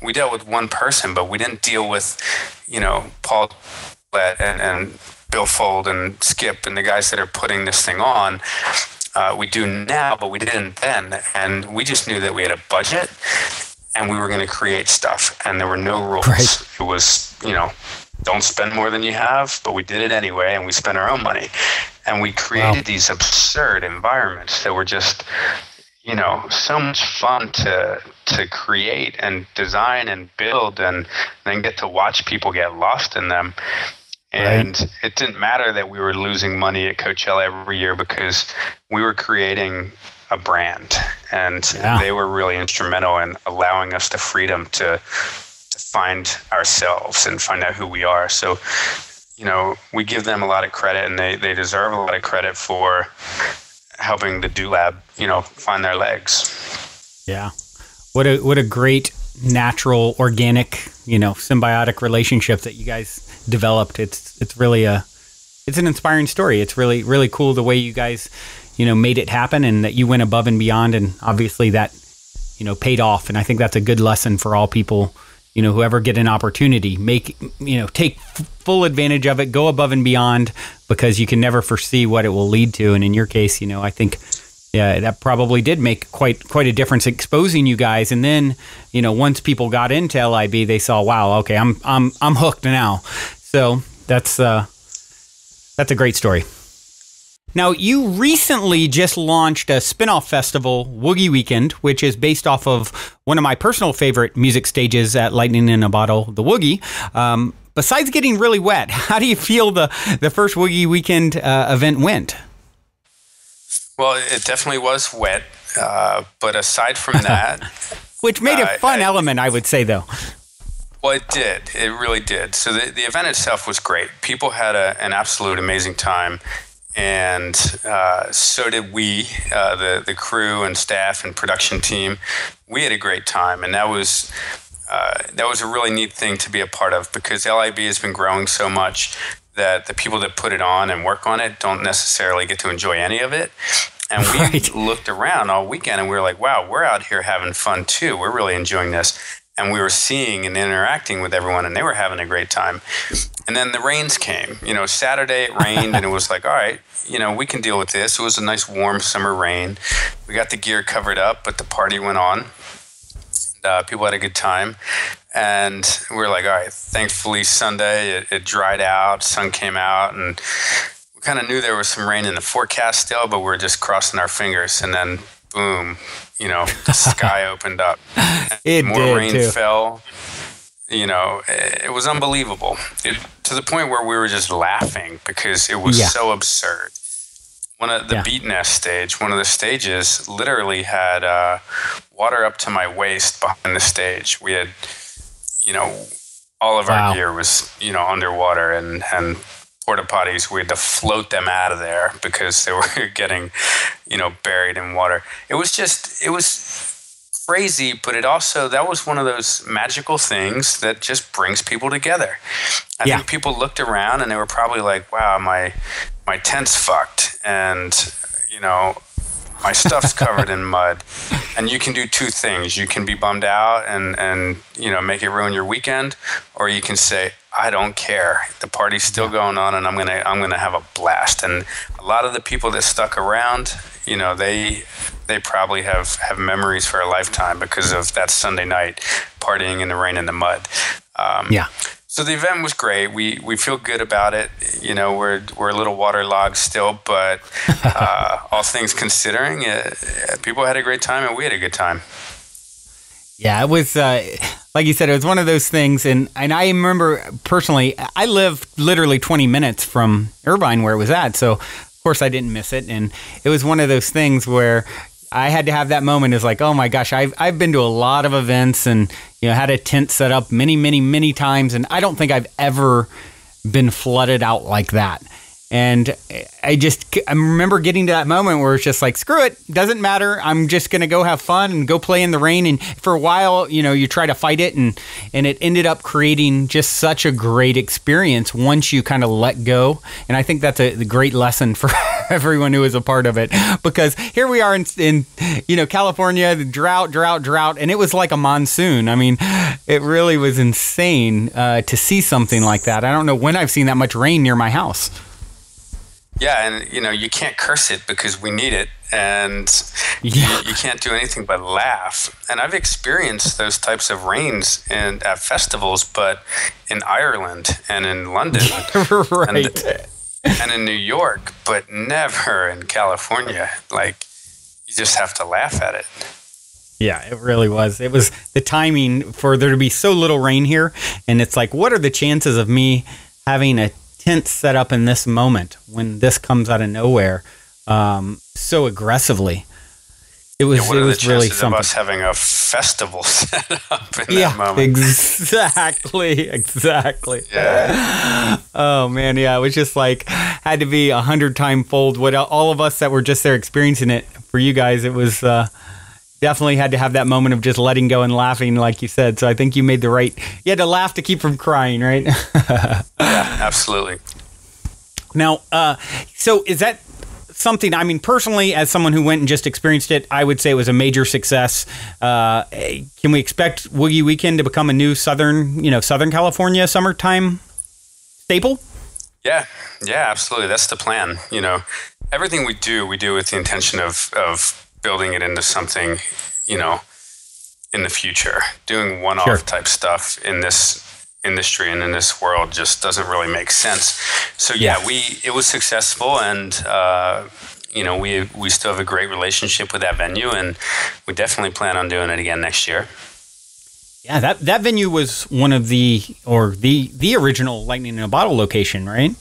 B: we dealt with one person, but we didn't deal with, Paul and Bill Fold and Skip and the guys that are putting this thing on. We do now, but we didn't then. And we just knew that we had a budget, and we were going to create stuff, and there were no rules. Right. It was, don't spend more than you have, but we did it anyway, and we spent our own money. And we created these absurd environments that were just, so much fun to create and design and build, and then get to watch people get lost in them. And it didn't matter that we were losing money at Coachella every year, because we were creating a brand, and they were really instrumental in allowing us the freedom to find ourselves and find out who we are. So, we give them a lot of credit, and they deserve a lot of credit for helping the Do Lab, find their legs. Yeah.
A: What a great, natural, organic, symbiotic relationship that you guys developed. It's really it's an inspiring story. It's really, really cool the way you guys made it happen, and that you went above and beyond, and obviously that, paid off. And I think that's a good lesson for all people, who ever get an opportunity, take full advantage of it, go above and beyond, because you can never foresee what it will lead to. And in your case, I think, that probably did make quite a difference, exposing you guys. And then, once people got into LIB, they saw, wow, okay, I'm hooked now. So that's a great story. Now, you recently just launched a spin-off festival, Woogie Weekend, which is based off of one of my personal favorite music stages at Lightning in a Bottle, the Woogie. Besides getting really wet, how do you feel the first Woogie Weekend event went?
B: Well, it definitely was wet, but aside from that...
A: Which made a fun element, I would say, though.
B: Well, it did. It really did. So the event itself was great. People had an absolute amazing time. And so did we, the crew and staff and production team. We had a great time, and that was a really neat thing to be a part of, because LIB has been growing so much that the people that put it on and work on it don't necessarily get to enjoy any of it. And we looked around all weekend, and we were like, wow, we're out here having fun too. We're really enjoying this. And we were seeing and interacting with everyone, and they were having a great time. And then the rains came. Saturday it rained, and it was like, all right, we can deal with this. It was a nice warm summer rain. We got the gear covered up, but the party went on. People had a good time. And we were like, all right, thankfully Sunday it dried out, sun came out, and we kind of knew there was some rain in the forecast still, but we were just crossing our fingers. And then boom, the sky opened up. More rain fell. It was unbelievable. To the point where we were just laughing because it was so absurd. One of the beat nest stage, one of the stages literally had water up to my waist behind the stage. We had, all of our gear was, underwater, and porta potties, we had to float them out of there because they were getting, buried in water. It was crazy, but that was one of those magical things that just brings people together. I think people looked around and they were probably like, wow, my tent's fucked, and my stuff's covered in mud. And you can do two things. You can be bummed out and make it ruin your weekend, or you can say, I don't care. The party's still going on, and I'm gonna have a blast. And a lot of the people that stuck around, they probably have memories for a lifetime because of that Sunday night partying in the rain and the mud. So the event was great. We feel good about it. We're a little waterlogged still, but all things considering, people had a great time and we had a good time.
A: Yeah, it was, like you said, it was one of those things. And I remember personally, I lived literally 20 minutes from Irvine where it was at. So, of course, I didn't miss it. And it was one of those things where I had to have that moment. It's like, oh my gosh, I've been to a lot of events and, had a tent set up many, many, many times. And I don't think I've ever been flooded out like that. And I remember getting to that moment where it's just like, screw it, doesn't matter. I'm just going to go have fun and go play in the rain. And for a while, you try to fight it, and it ended up creating just such a great experience once you kind of let go. And I think that's a great lesson for everyone who is a part of it, because here we are in California, the drought, and it was like a monsoon. I mean, it really was insane to see something like that. I don't know when I've seen that much rain near my house.
B: Yeah, and you can't curse it because we need it, and you can't do anything but laugh. And I've experienced those types of rains at festivals, but in Ireland and in London,
A: right,
B: and in New York, but never in California. Like, you just have to laugh at it.
A: Yeah, it really was. It was the timing for there to be so little rain here, and it's like, what are the chances of me having a tent set up in this moment when this comes out of nowhere so aggressly? It was really something.
B: Of us having a festival set up in that moment.
A: Exactly. Yeah. Oh man, yeah. It was just like had to be 100-time fold. What all of us that were just there experiencing it. For you guys, it was definitely had to have that moment of just letting go and laughing, like you said. So I think you made the right. You had to laugh to keep from crying, right?
B: Yeah, absolutely.
A: Now, so is that something? I mean, personally, as someone who went and just experienced it, I would say it was a major success. Can we expect Woogie Weekend to become a new Southern California summertime staple? Yeah,
B: absolutely. That's the plan. Everything we do with the intention of building it into something, in the future. Doing one-off type stuff in this industry and in this world just doesn't really make sense. So it was successful, and we still have a great relationship with that venue, and we definitely plan on doing it again next year.
A: Yeah, that venue was one of the original Lightning in a Bottle location, right?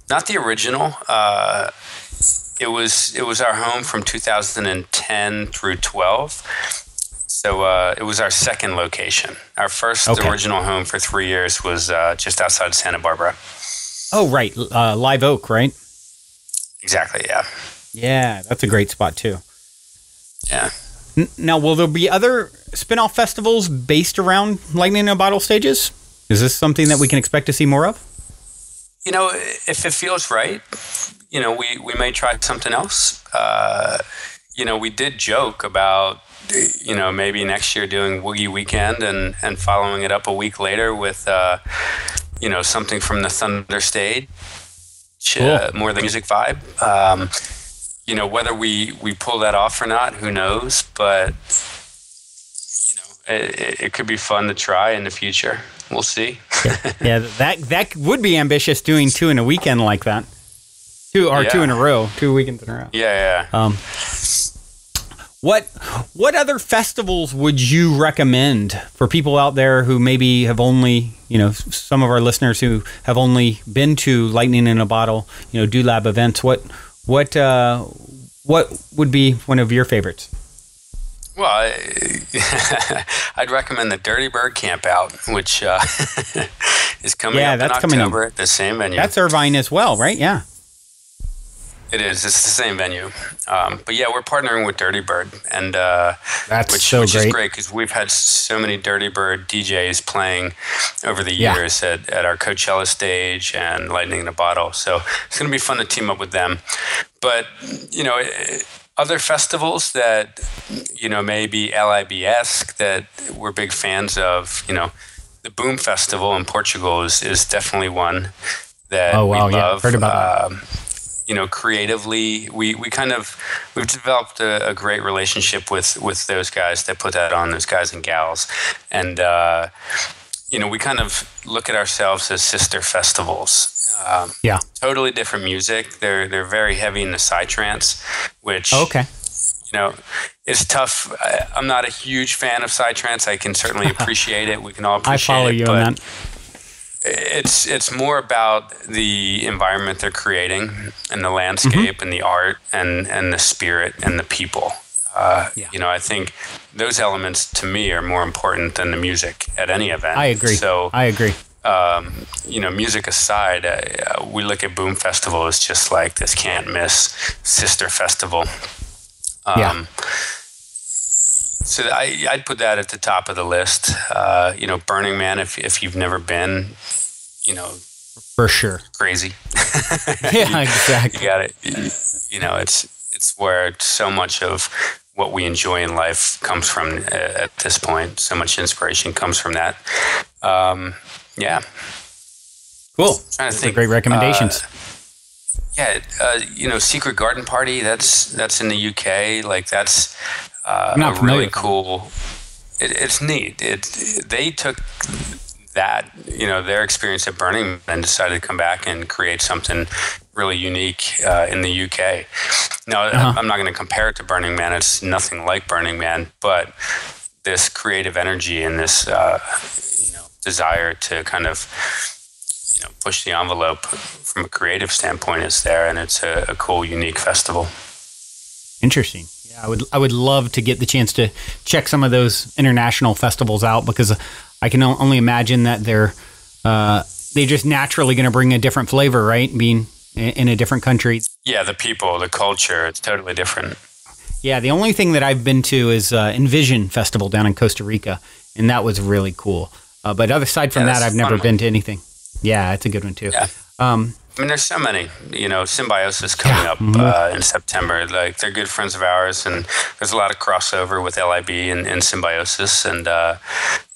B: Not the original. It was our home from 2010 through 12. So it was our second location. Our first original home for 3 years was just outside Santa Barbara.
A: Oh, right. Live Oak, right?
B: Exactly, yeah.
A: Yeah, that's a great spot, too.
B: Yeah.
A: Now, will there be other spin-off festivals based around Lightning in a Bottle stages? Is this something that we can expect to see more of?
B: If it feels right, we may try something else. We did joke about, maybe next year doing Woogie Weekend and following it up a week later with, something from the Thunder stage,
A: Cool.
B: more the music vibe. Whether we pull that off or not, who knows? But it could be fun to try in the future. We'll see.
A: Yeah, that would be ambitious, doing 2 in a weekend like that. 2 in a row, 2 weekends in a row.
B: Yeah.
A: What other festivals would you recommend for people out there who maybe have only, some of our listeners who have only been to Lightning in a Bottle, Do-Lab events? What would be one of your favorites?
B: Well, I'd recommend the Dirty Bird Camp Out, which is coming up in October at the same venue.
A: That's Irvine as well, right? Yeah.
B: It is. It's the same venue. But yeah, we're partnering with Dirty Bird, and which is great because we've had so many Dirty Bird DJs playing over the years at our Coachella stage and Lightning in a Bottle. So it's going to be fun to team up with them. But other festivals that maybe LIB-esque that we're big fans of, the Boom Festival in Portugal is definitely one that we love.
A: Yeah, heard about that.
B: Creatively, we've developed a great relationship with those guys that put that on, those guys and gals, and we kind of look at ourselves as sister festivals. Totally different music. They're very heavy in the psytrance, which is tough. I'm not a huge fan of psytrance. I can certainly appreciate it. We can all appreciate it.
A: I follow you on that.
B: It's more about the environment they're creating and the landscape and the art and the spirit and the people. I think those elements to me are more important than the music at any event.
A: I agree.
B: So
A: I agree.
B: Music aside, we look at Boom Festival as just like this can't miss sister festival. So I'd put that at the top of the list. Burning Man, if you've never been,
A: for sure,
B: crazy.
A: Yeah, exactly.
B: You got it. It's where so much of what we enjoy in life comes from at this point. So much inspiration comes from that.
A: Cool.
B: Trying to think.
A: Great recommendations.
B: Secret Garden Party. That's in the UK. Like that's
A: really
B: cool. It's neat. They took that their experience at Burning Man and decided to come back and create something really unique in the UK. Now I'm not going to compare it to Burning Man. It's nothing like Burning Man, but this creative energy and this desire to kind of push the envelope from a creative standpoint is there, and it's a cool, unique festival.
A: Interesting. Yeah, I would love to get the chance to check some of those international festivals out, because I can only imagine that they're just naturally going to bring a different flavor, right? Being in a different country. Yeah,
B: the people, the culture, it's totally different.
A: Yeah, the only thing that I've been to is Envision Festival down in Costa Rica, and that was really cool. But aside from that, I've never been to anything. Yeah, it's a good one too. Yeah.
B: There's so many, Symbiosis coming up in September. Like, they're good friends of ours, and there's a lot of crossover with LIB and Symbiosis, and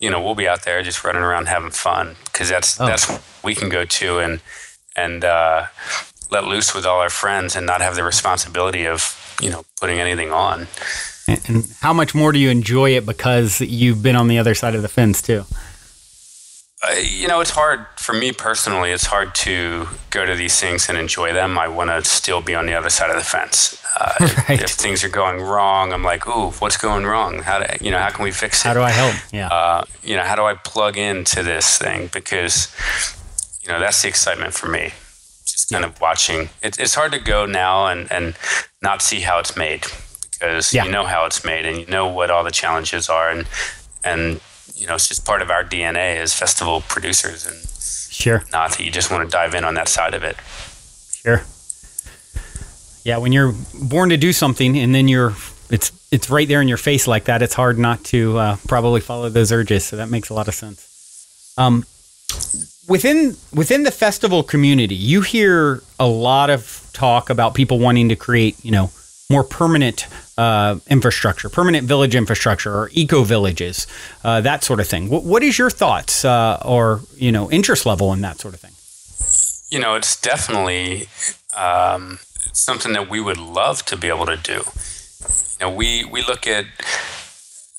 B: we'll be out there just running around having fun, because that's what we can go to and let loose with all our friends and not have the responsibility of putting anything on.
A: And how much more do you enjoy it because you've been on the other side of the fence too?
B: It's hard for me personally. It's hard to go to these things and enjoy them. I want to still be on the other side of the fence.
A: Right.
B: If things are going wrong, I'm like, ooh, what's going wrong? How can we fix it?
A: How do I help? Yeah.
B: How do I plug into this thing? Because, that's the excitement for me. Just kind of watching. It's hard to go now and not see how it's made, because you know how it's made and you know what all the challenges are, and it's just part of our DNA as festival producers, and not that you just want to dive in on that side of it.
A: Sure. Yeah, when you're born to do something and then it's right there in your face like that, it's hard not to probably follow those urges. So that makes a lot of sense. Within the festival community, you hear a lot of talk about people wanting to create, more permanent infrastructure, permanent village infrastructure, or eco villages, that sort of thing. What is your thoughts or interest level in that sort of thing?
B: It's definitely something that we would love to be able to do. We look at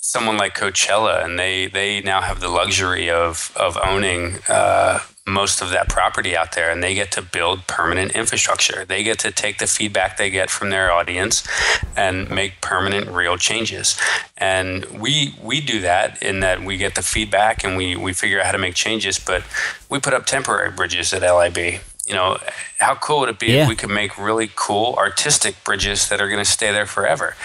B: someone like Coachella, and they now have the luxury of owning most of that property out there, and they get to build permanent infrastructure. They get to take the feedback they get from their audience and make permanent, real changes. And we do that in that we get the feedback and we figure out how to make changes, but we put up temporary bridges at LIB. How cool would it be if we could make really cool artistic bridges that are going to stay there forever?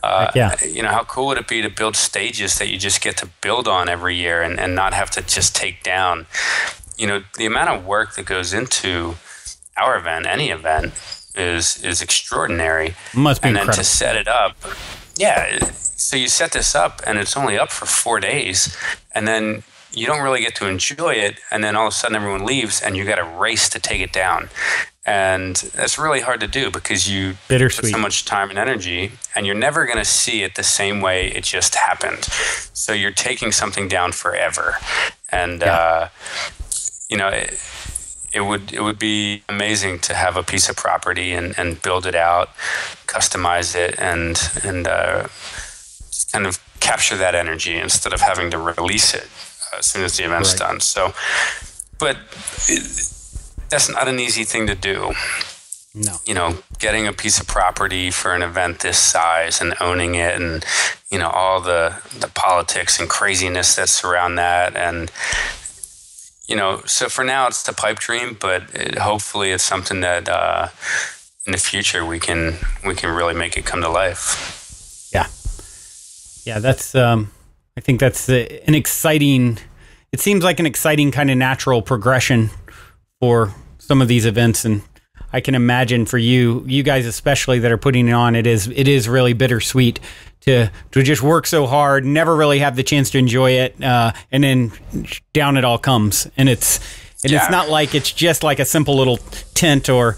B: How cool would it be to build stages that you just get to build on every year and not have to just take down? The amount of work that goes into our event, any event, is extraordinary.
A: Must be
B: and
A: incredible.
B: Then to set it up, so you set this up and it's only up for 4 days, and then you don't really get to enjoy it, and then all of a sudden everyone leaves and you got to race to take it down. And that's really hard to do because you put so much time and energy, and you're never going to see it the same way it just happened. So you're taking something down forever. And it would be amazing to have a piece of property and build it out, customize it, and just kind of capture that energy instead of having to release it as soon as the event's done. So, but that's not an easy thing to do. No. Getting a piece of property for an event this size and owning it, and all the politics and craziness that surround that, and so for now it's the pipe dream, but hopefully it's something that in the future we can really make it come to life.
A: That's I think that's an exciting. It seems like an exciting kind of natural progression for some of these events, and I can imagine for you guys especially that are putting it on, it is really bittersweet to just work so hard, never really have the chance to enjoy it, and then down it all comes. And it's not like it's just like a simple little tent or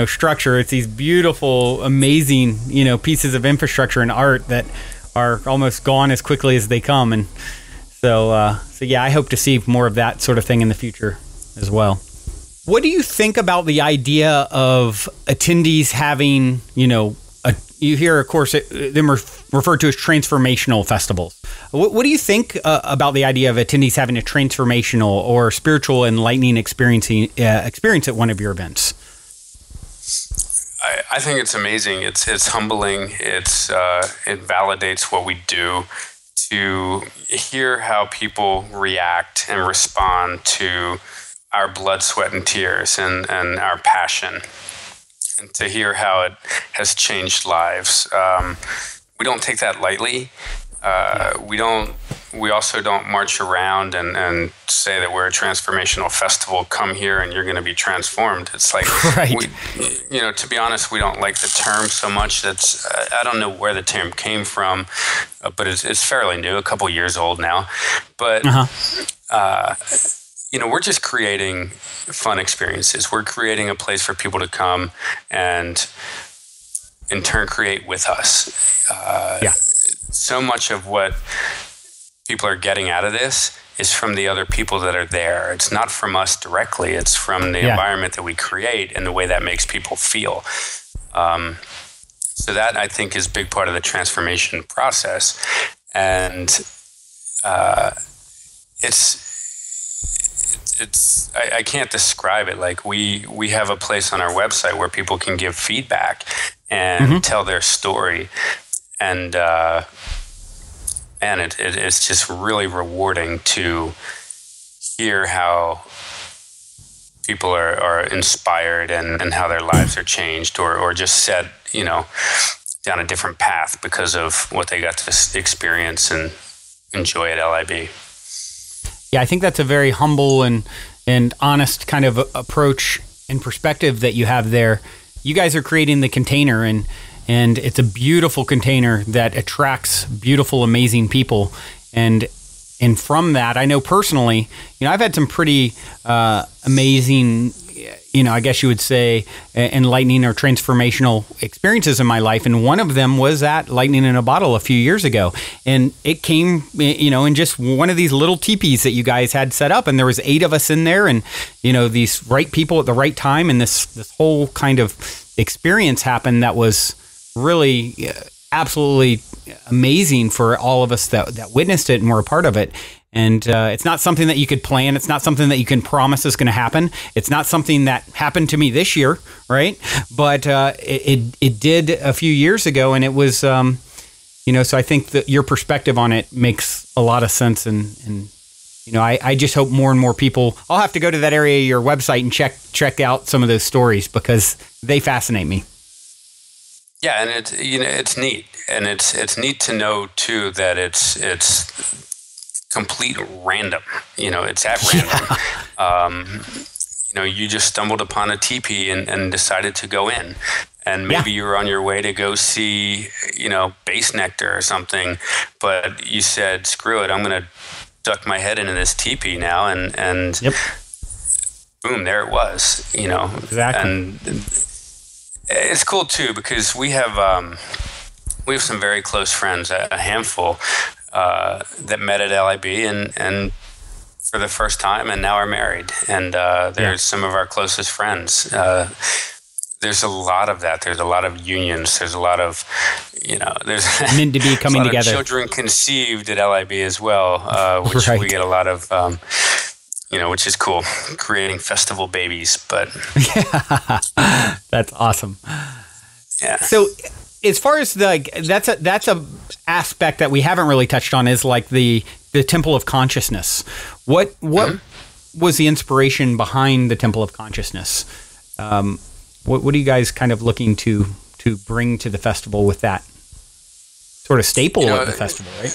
A: structure. It's these beautiful, amazing pieces of infrastructure and art that are almost gone as quickly as they come. And so I hope to see more of that sort of thing in the future as well. What do you think about the idea of attendees having, you hear, of course, them referred to as transformational festivals. What do you think about the idea of attendees having a transformational or spiritual enlightening experience at one of your events?
B: I think it's amazing. It's humbling. It validates what we do. To hear how people react and respond to our blood, sweat, and tears and our passion, and to hear how it has changed lives. We don't take that lightly. We also don't march around and say that we're a transformational festival. Come here and you're going to be transformed. It's like, to be honest, we don't like the term so much. I don't know where the term came from, but it's fairly new, a couple years old now. But, we're just creating fun experiences. We're creating a place for people to come and in turn create with us. So much of what people are getting out of this is from the other people that are there. It's not from us directly. It's from the environment that we create and the way that makes people feel. So that, I think, is a big part of the transformation process. And I can't describe it. Like we have a place on our website where people can give feedback and tell their story. And it's just really rewarding to hear how people are inspired and how their lives are changed or just set, down a different path because of what they got to experience and enjoy at LIB.
A: Yeah, I think that's a very humble and honest kind of approach and perspective that you have there. You guys are creating the container, and it's a beautiful container that attracts beautiful, amazing people. And from that, I know personally, I've had some pretty amazing, I guess you would say, enlightening or transformational experiences in my life. And one of them was at Lightning in a Bottle a few years ago. And it came, in just one of these little teepees that you guys had set up. And there was 8 of us in there, and, these right people at the right time. And this whole kind of experience happened that was really absolutely amazing for all of us that witnessed it and were a part of it. And it's not something that you could plan. It's not something that you can promise is going to happen. It's not something that happened to me this year, right? But it did a few years ago, and it was, so I think that your perspective on it makes a lot of sense. And I just hope more and more people. I'll have to go to that area of your website and check out some of those stories because they fascinate me.
B: Yeah, and it's neat, and it's neat to know too that it's complete random. It's at random. Yeah. You just stumbled upon a teepee and decided to go in. And maybe you were on your way to go see, base nectar or something, but you said, screw it, I'm going to duck my head into this teepee now. And boom, there it was,
A: Exactly.
B: And it's cool too, because we have some very close friends, a handful, that met at LIB and for the first time and now are married. And there's some of our closest friends. There's a lot of that. There's a lot of unions. There's a lot of, there's
A: meant to be coming together.
B: Children conceived at LIB as well, which we get a lot of, which is cool, creating festival babies. But
A: that's awesome.
B: Yeah.
A: So, as far as that's a aspect that we haven't really touched on is like the Temple of Consciousness. What was the inspiration behind the Temple of Consciousness? What are you guys kind of looking to bring to the festival with that sort of staple of the festival, right?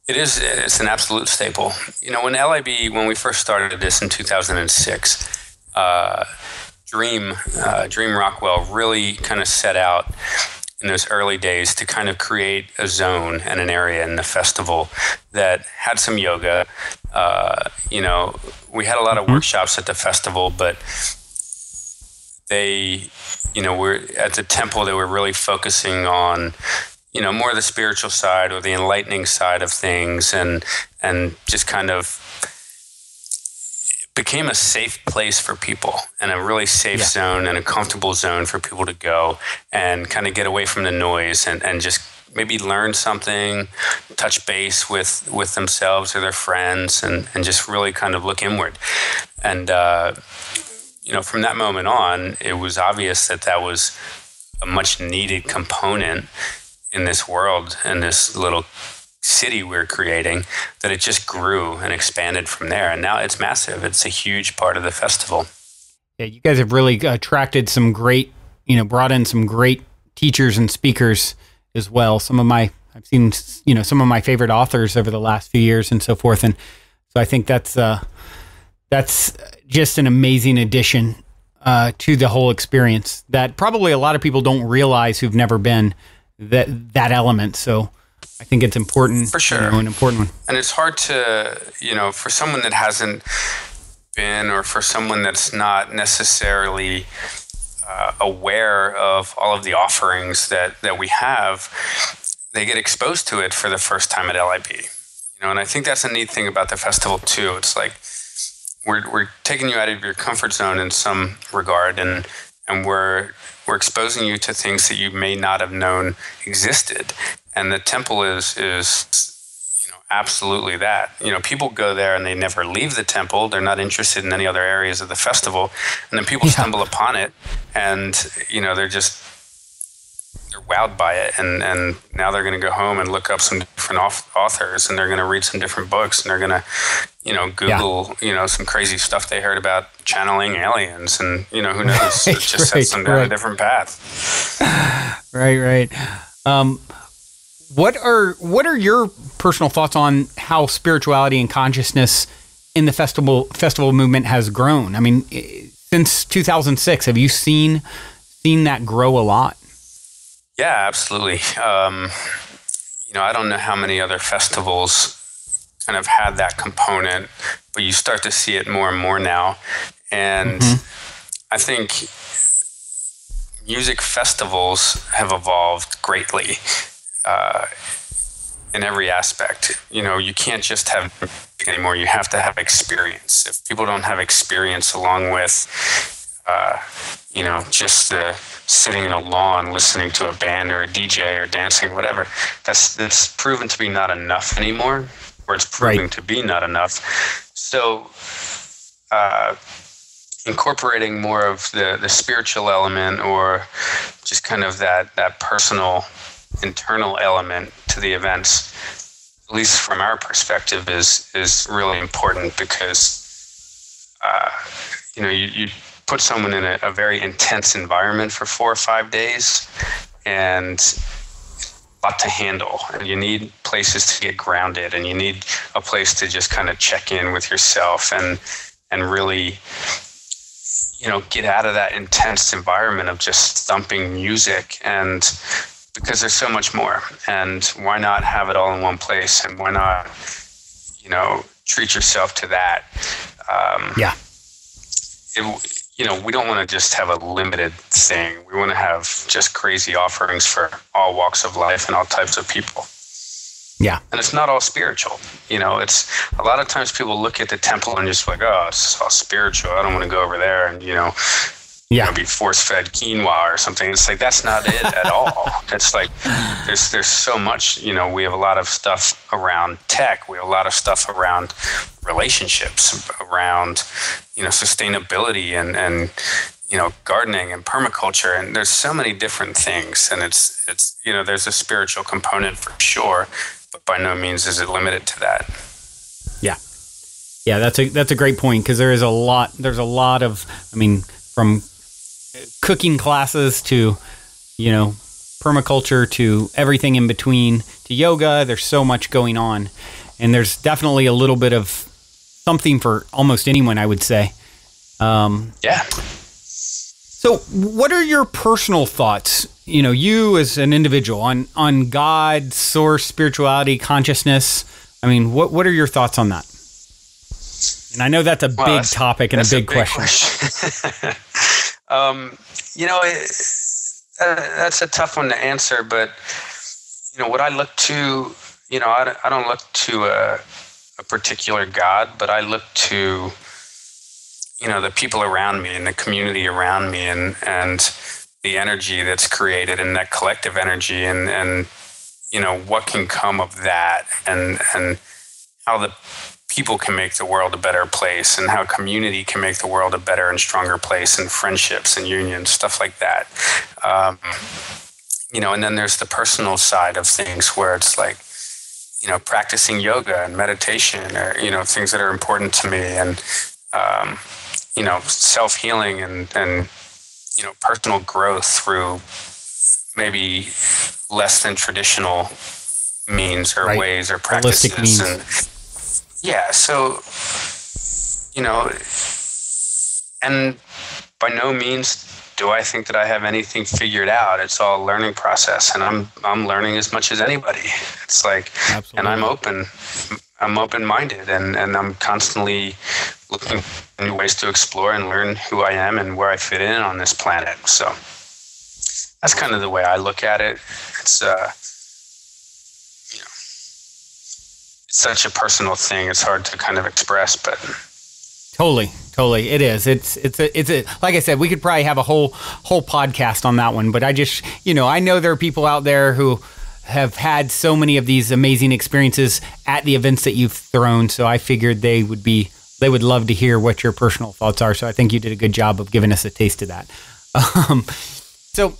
B: It's an absolute staple. When we first started this in 2006, Dream Rockwell really kind of set out in those early days to kind of create a zone and an area in the festival that had some yoga. We had a lot of workshops at the festival, but they, were at the temple, they were really focusing on, more of the spiritual side or the enlightening side of things, and just kind of became a safe place for people and a really safe zone and a comfortable zone for people to go and kind of get away from the noise and just maybe learn something, touch base with themselves or their friends, and just really kind of look inward. And, from that moment on, it was obvious that was a much needed component in this world, in this little city we're creating, that it just grew and expanded from there. And now it's massive. It's a huge part of the festival.
A: Yeah, you guys have really attracted some great, brought in some great teachers and speakers as well. I've seen, some of my favorite authors over the last few years and so forth. And so I think that's just an amazing addition to the whole experience that probably a lot of people don't realize who've never been that element. So I think it's important.
B: For sure.
A: An important one.
B: And it's hard to, for someone that hasn't been, or for someone that's not necessarily aware of all of the offerings that we have, they get exposed to it for the first time at LIB. And I think that's a neat thing about the festival too. It's like we're taking you out of your comfort zone in some regard, and we're exposing you to things that you may not have known existed. And the temple is absolutely that. People go there and they never leave the temple. They're not interested in any other areas of the festival. And then people stumble upon it, and they're wowed by it. And now they're going to go home and look up some different authors, and they're going to read some different books, and they're going to Google some crazy stuff they heard about channeling aliens, and who knows, it just sets them down a different path.
A: Right. What are your personal thoughts on how spirituality and consciousness in the festival movement has grown? I mean, since 2006, have you seen that grow a lot?
B: Yeah, absolutely. I don't know how many other festivals kind of had that component, but you start to see it more and more now. And I think music festivals have evolved greatly in every aspect. You can't just have music anymore. You have to have experience. If people don't have experience along with, just sitting in a lawn listening to a band or a DJ or dancing, whatever, that's proven to be not enough anymore, or it's proving to be not enough. So incorporating more of the spiritual element, or just kind of that personal internal element to the events, at least from our perspective, is really important, because you put someone in a very intense environment for 4 or 5 days, and a lot to handle, and you need places to get grounded, and you need a place to just kind of check in with yourself and really get out of that intense environment of just thumping music. And because there's so much more, and why not have it all in one place, and why not treat yourself to that. We don't want to just have a limited thing. We want to have just crazy offerings for all walks of life and all types of people.
A: Yeah.
B: And it's not all spiritual. It's a lot of times people look at the temple and just like, oh, it's all spiritual. I don't want to go over there and, be force-fed quinoa or something. It's like, that's not it at all. It's like, there's so much, we have a lot of stuff around tech. We have a lot of stuff around relationships, around, sustainability and gardening and permaculture. And there's so many different things. And it's there's a spiritual component for sure, but by no means is it limited to that.
A: Yeah, that's a great point, because there's a lot of, from cooking classes to, permaculture to everything in between to yoga. There's so much going on, and there's definitely a little bit of something for almost anyone, I would say. So what are your personal thoughts, you as an individual, on God, source, spirituality, consciousness? What are your thoughts on that? And I know that's a big topic and a big question. That's a tough one to answer, but, what I look to, I don't look to a particular God, but I look to, the people around me and the community around me, and the energy that's created, and that collective energy, and what can come of that, and how the people can make the world a better place, and how community can make the world a better and stronger place, and friendships and unions, stuff like that. And then there's the personal side of things, where it's like, practicing yoga and meditation, or, things that are important to me, and, self-healing and personal growth through maybe less than traditional means or ways or practices. Holistic means.
B: And by no means do I think that I have anything figured out. It's all a learning process, and I'm learning as much as anybody. It's like, Absolutely. And I'm open-minded, and I'm constantly looking for new ways to explore and learn who I am and where I fit in on this planet. So that's kind of the way I look at it. It's it's such a personal thing. It's hard to kind of express, but
A: totally, it is. It's like I said, we could probably have a whole podcast on that one. But I just, I know there are people out there who have had so many of these amazing experiences at the events that you've thrown. So I figured they would love to hear what your personal thoughts are. So I think you did a good job of giving us a taste of that. So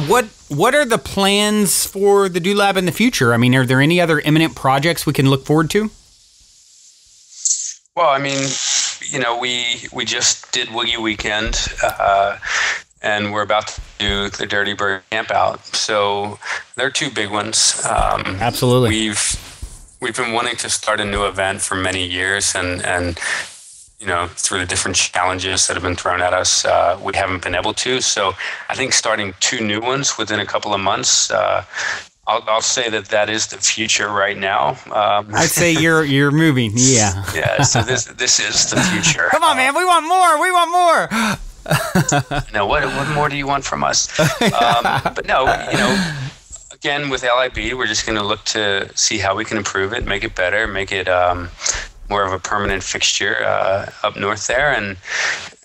A: what are the plans for the Do Lab in the future? Are there any other imminent projects we can look forward to?
B: Well, we just did Woogie Weekend, and we're about to do the Dirty Bird Camp Out. So they're two big ones.
A: Absolutely.
B: We've been wanting to start a new event for many years, and through the different challenges that have been thrown at us, we haven't been able to. So I think starting two new ones within a couple of months I'll say that is the future right now.
A: I'd say you're moving. Yeah.
B: Yeah. So this is the future.
A: Come on, man. We want more. We want more.
B: No, what more do you want from us? But no, again, with LIB, we're just going to look to see how we can improve it, make it better, make it more of a permanent fixture up north there,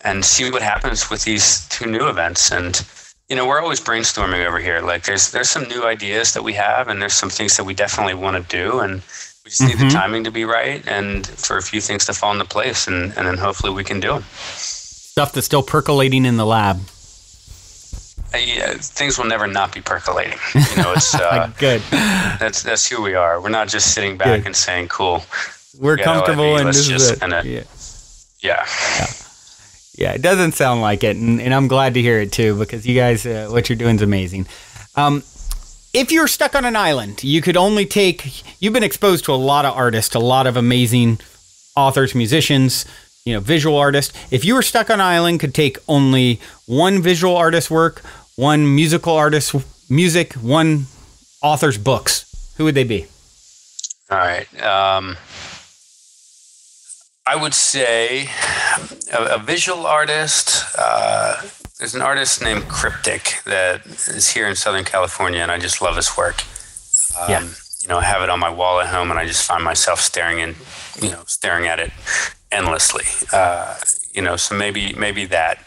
B: and see what happens with these 2 new events. And we're always brainstorming over here. Like there's some new ideas that we have, and there's some things that we definitely want to do, and we just need the timing to be right, and for a few things to fall into place, and then hopefully we can do them.
A: Stuff that's still percolating in the lab.
B: Yeah, things will never not be percolating. It's
A: good.
B: That's who we are. We're not just sitting back and saying, "Cool,
A: we're comfortable," and this is it.
B: Yeah.
A: Yeah, it doesn't sound like it, and I'm glad to hear it too, because you guys, what you're doing is amazing. If you're stuck on an island, you've been exposed to a lot of artists, a lot of amazing authors, musicians, visual artists. If you were stuck on an island, could take only one visual artist's work, one musical artist's music, one author's books, who would they be?
B: All right. I would say a visual artist. There's an artist named Cryptic that is here in Southern California, and I just love his work. I have it on my wall at home, and I just find myself staring at it endlessly. So maybe that,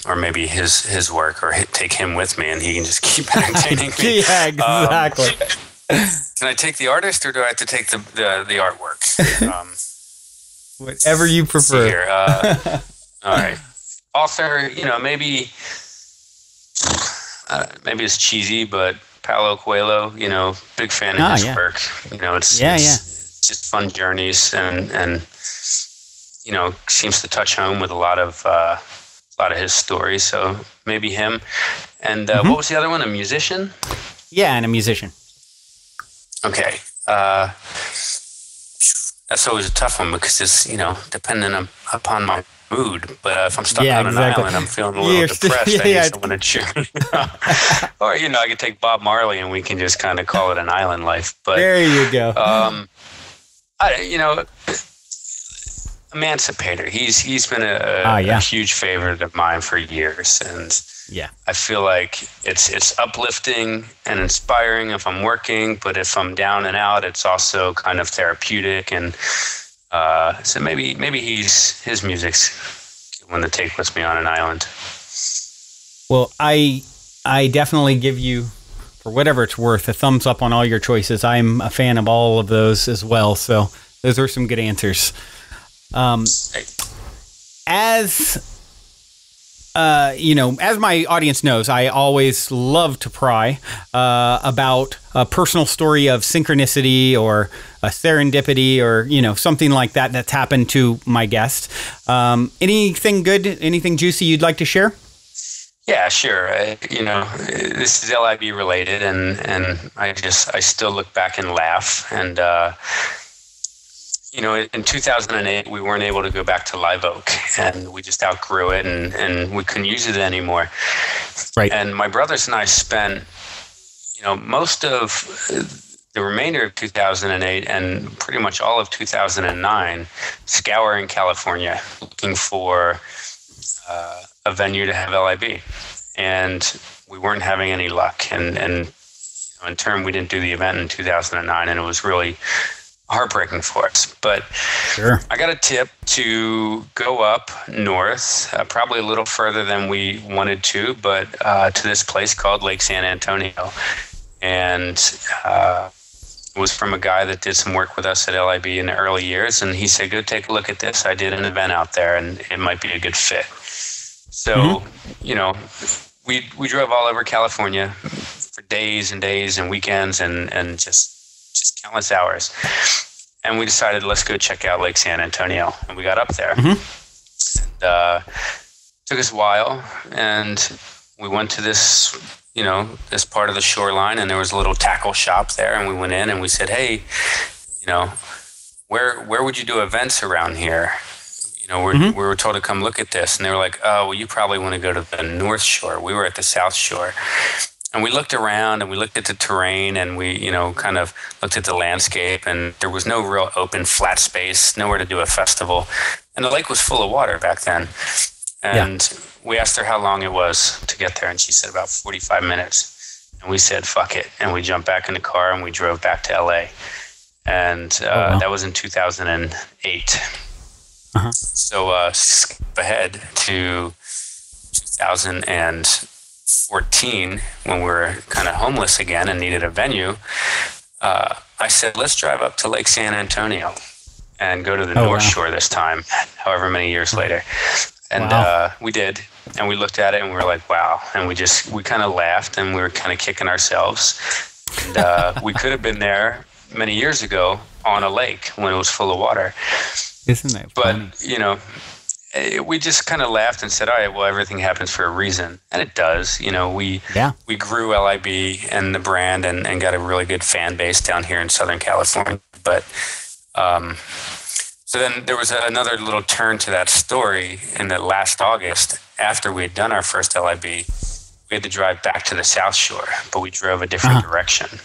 B: or maybe his work, or take him with me, and he can just keep entertaining me.
A: Yeah, exactly.
B: Can I take the artist, or do I have to take the artwork?
A: Whatever you prefer.
B: Here. All right. Author, maybe it's cheesy, but Paulo Coelho, big fan of his work. It's just fun journeys, and seems to touch home with a lot of his stories. So maybe him. And what was the other one? A musician?
A: Yeah, and a musician.
B: Okay. That's always a tough one, because it's, dependent upon my mood. But if I'm stuck on an island, I'm feeling a little depressed. I need someone to cheer me up. Or, I could take Bob Marley, and we can just kind of call it an island life. But
A: there you go.
B: Emancipator. He's been a huge favorite of mine for years, and I feel like it's uplifting and inspiring if I'm working, but if I'm down and out, it's also kind of therapeutic, and so maybe his music's one to take with me on an island.
A: Well, I definitely give you, for whatever it's worth, a thumbs up on all your choices. I'm a fan of all of those as well, so those are some good answers. As my audience knows, I always love to pry about a personal story of synchronicity or a serendipity or, something like that that's happened to my guest. Anything good, anything juicy you'd like to share?
B: Yeah, sure. This is LIB related, and I still look back and laugh. And, in 2008, we weren't able to go back to Live Oak, and we just outgrew it, and we couldn't use it anymore.
A: Right.
B: And my brothers and I spent, most of the remainder of 2008 and pretty much all of 2009 scouring California looking for a venue to have LIB. And we weren't having any luck. And in turn, we didn't do the event in 2009, and it was really heartbreaking for us. But
A: sure.
B: I got a tip to go up north, probably a little further than we wanted to, but to this place called Lake San Antonio. And it was from a guy that did some work with us at LIB in the early years, and he said, go take a look at this. I did an event out there, and it might be a good fit. So, we drove all over California for days and days and weekends and just countless hours. And we decided, let's go check out Lake San Antonio. And we got up there. And, took us a while, and we went to this, this part of the shoreline, and there was a little tackle shop there, and we went in and we said, hey, where would you do events around here? We were told to come look at this, and they were like, oh, well, you probably want to go to the North Shore. We were at the South Shore. And we looked around and we looked at the terrain and we, kind of looked at the landscape, and there was no real open flat space, nowhere to do a festival. And the lake was full of water back then. And we asked her how long it was to get there, and she said about 45 minutes. And we said, fuck it. And we jumped back in the car and we drove back to LA. And that was in 2008. So skip ahead to 2014, when we were kind of homeless again and needed a venue. I said, let's drive up to Lake San Antonio and go to the North Shore this time, however many years later. And we did. And we looked at it and we were like, wow. And we kind of laughed and we were kind of kicking ourselves. And we could have been there many years ago on a lake when it was full of water.
A: Isn't that funny?
B: But, we just kind of laughed and said, all right, well, everything happens for a reason. And it does. We grew LIB and the brand and got a really good fan base down here in Southern California. But so then there was another little turn to that story in that last August, after we had done our first LIB, we had to drive back to the South Shore, but we drove a different direction.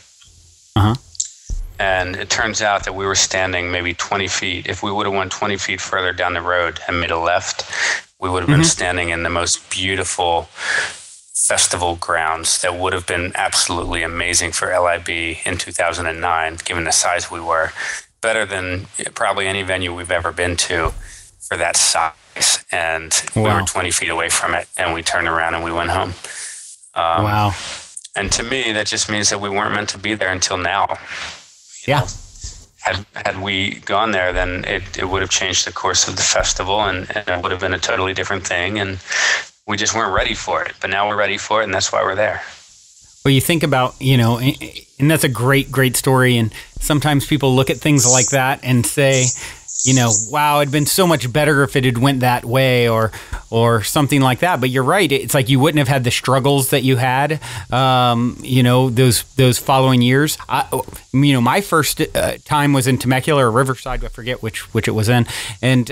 B: And it turns out that we were standing maybe 20 feet. If we would have went 20 feet further down the road and made a left, we would have been standing in the most beautiful festival grounds that would have been absolutely amazing for LIB in 2009, given the size we were. Better than probably any venue we've ever been to for that size. And we were 20 feet away from it, and we turned around and we went home.
A: Wow.
B: And to me, that just means that we weren't meant to be there until now. Had we gone there, then it would have changed the course of the festival, and it would have been a totally different thing, and we just weren't ready for it. But now we're ready for it, and that's why we're there.
A: Well, you think about, and that's a great, great story, and sometimes people look at things like that and say, wow, it'd been so much better if it had went that way or something like that. But you're right. It's like you wouldn't have had the struggles that you had, those following years. My first time was in Temecula or Riverside. I forget which it was in. And,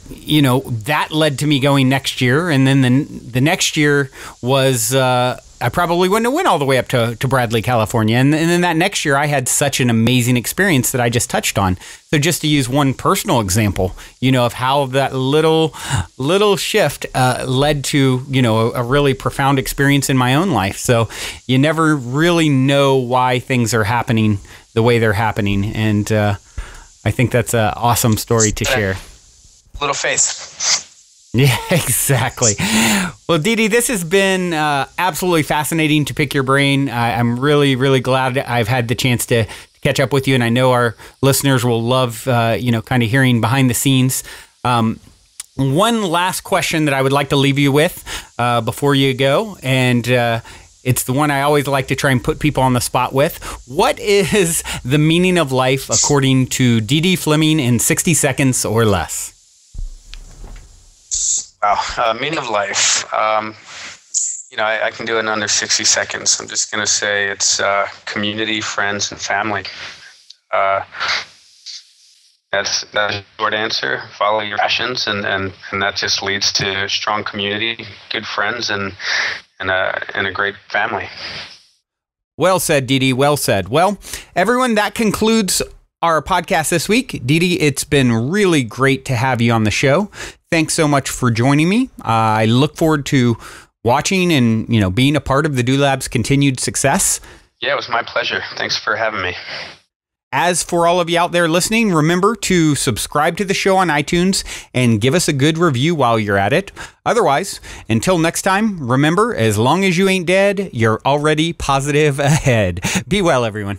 A: that led to me going next year. And then the next year was, I probably wouldn't have went all the way up to Bradley, California. And then that next year, I had such an amazing experience that I just touched on. So just to use one personal example, of how that little shift led to, a really profound experience in my own life. So you never really know why things are happening the way they're happening. And I think that's an awesome story to share.
B: Little faith.
A: Yeah, exactly. Well, Dede, this has been absolutely fascinating to pick your brain. I'm really, really glad I've had the chance to catch up with you, and I know our listeners will love, kind of hearing behind the scenes. One last question that I would like to leave you with before you go, and it's the one I always like to try and put people on the spot with. What is the meaning of life according to Dede Flemming in 60 seconds or less?
B: Wow, meaning of life. I can do it in under 60 seconds. I'm just going to say it's community, friends, and family. That's a short answer. Follow your passions, and that just leads to strong community, good friends, and a great family.
A: Well said, Dede. Well said. Well, everyone, that concludes our podcast this week. Dede, it's been really great to have you on the show. Thanks so much for joining me. I look forward to watching and, being a part of the Doolab's continued success.
B: Yeah, it was my pleasure. Thanks for having me.
A: As for all of you out there listening, remember to subscribe to the show on iTunes and give us a good review while you're at it. Otherwise, until next time, remember, as long as you ain't dead, you're already positive ahead. Be well, everyone.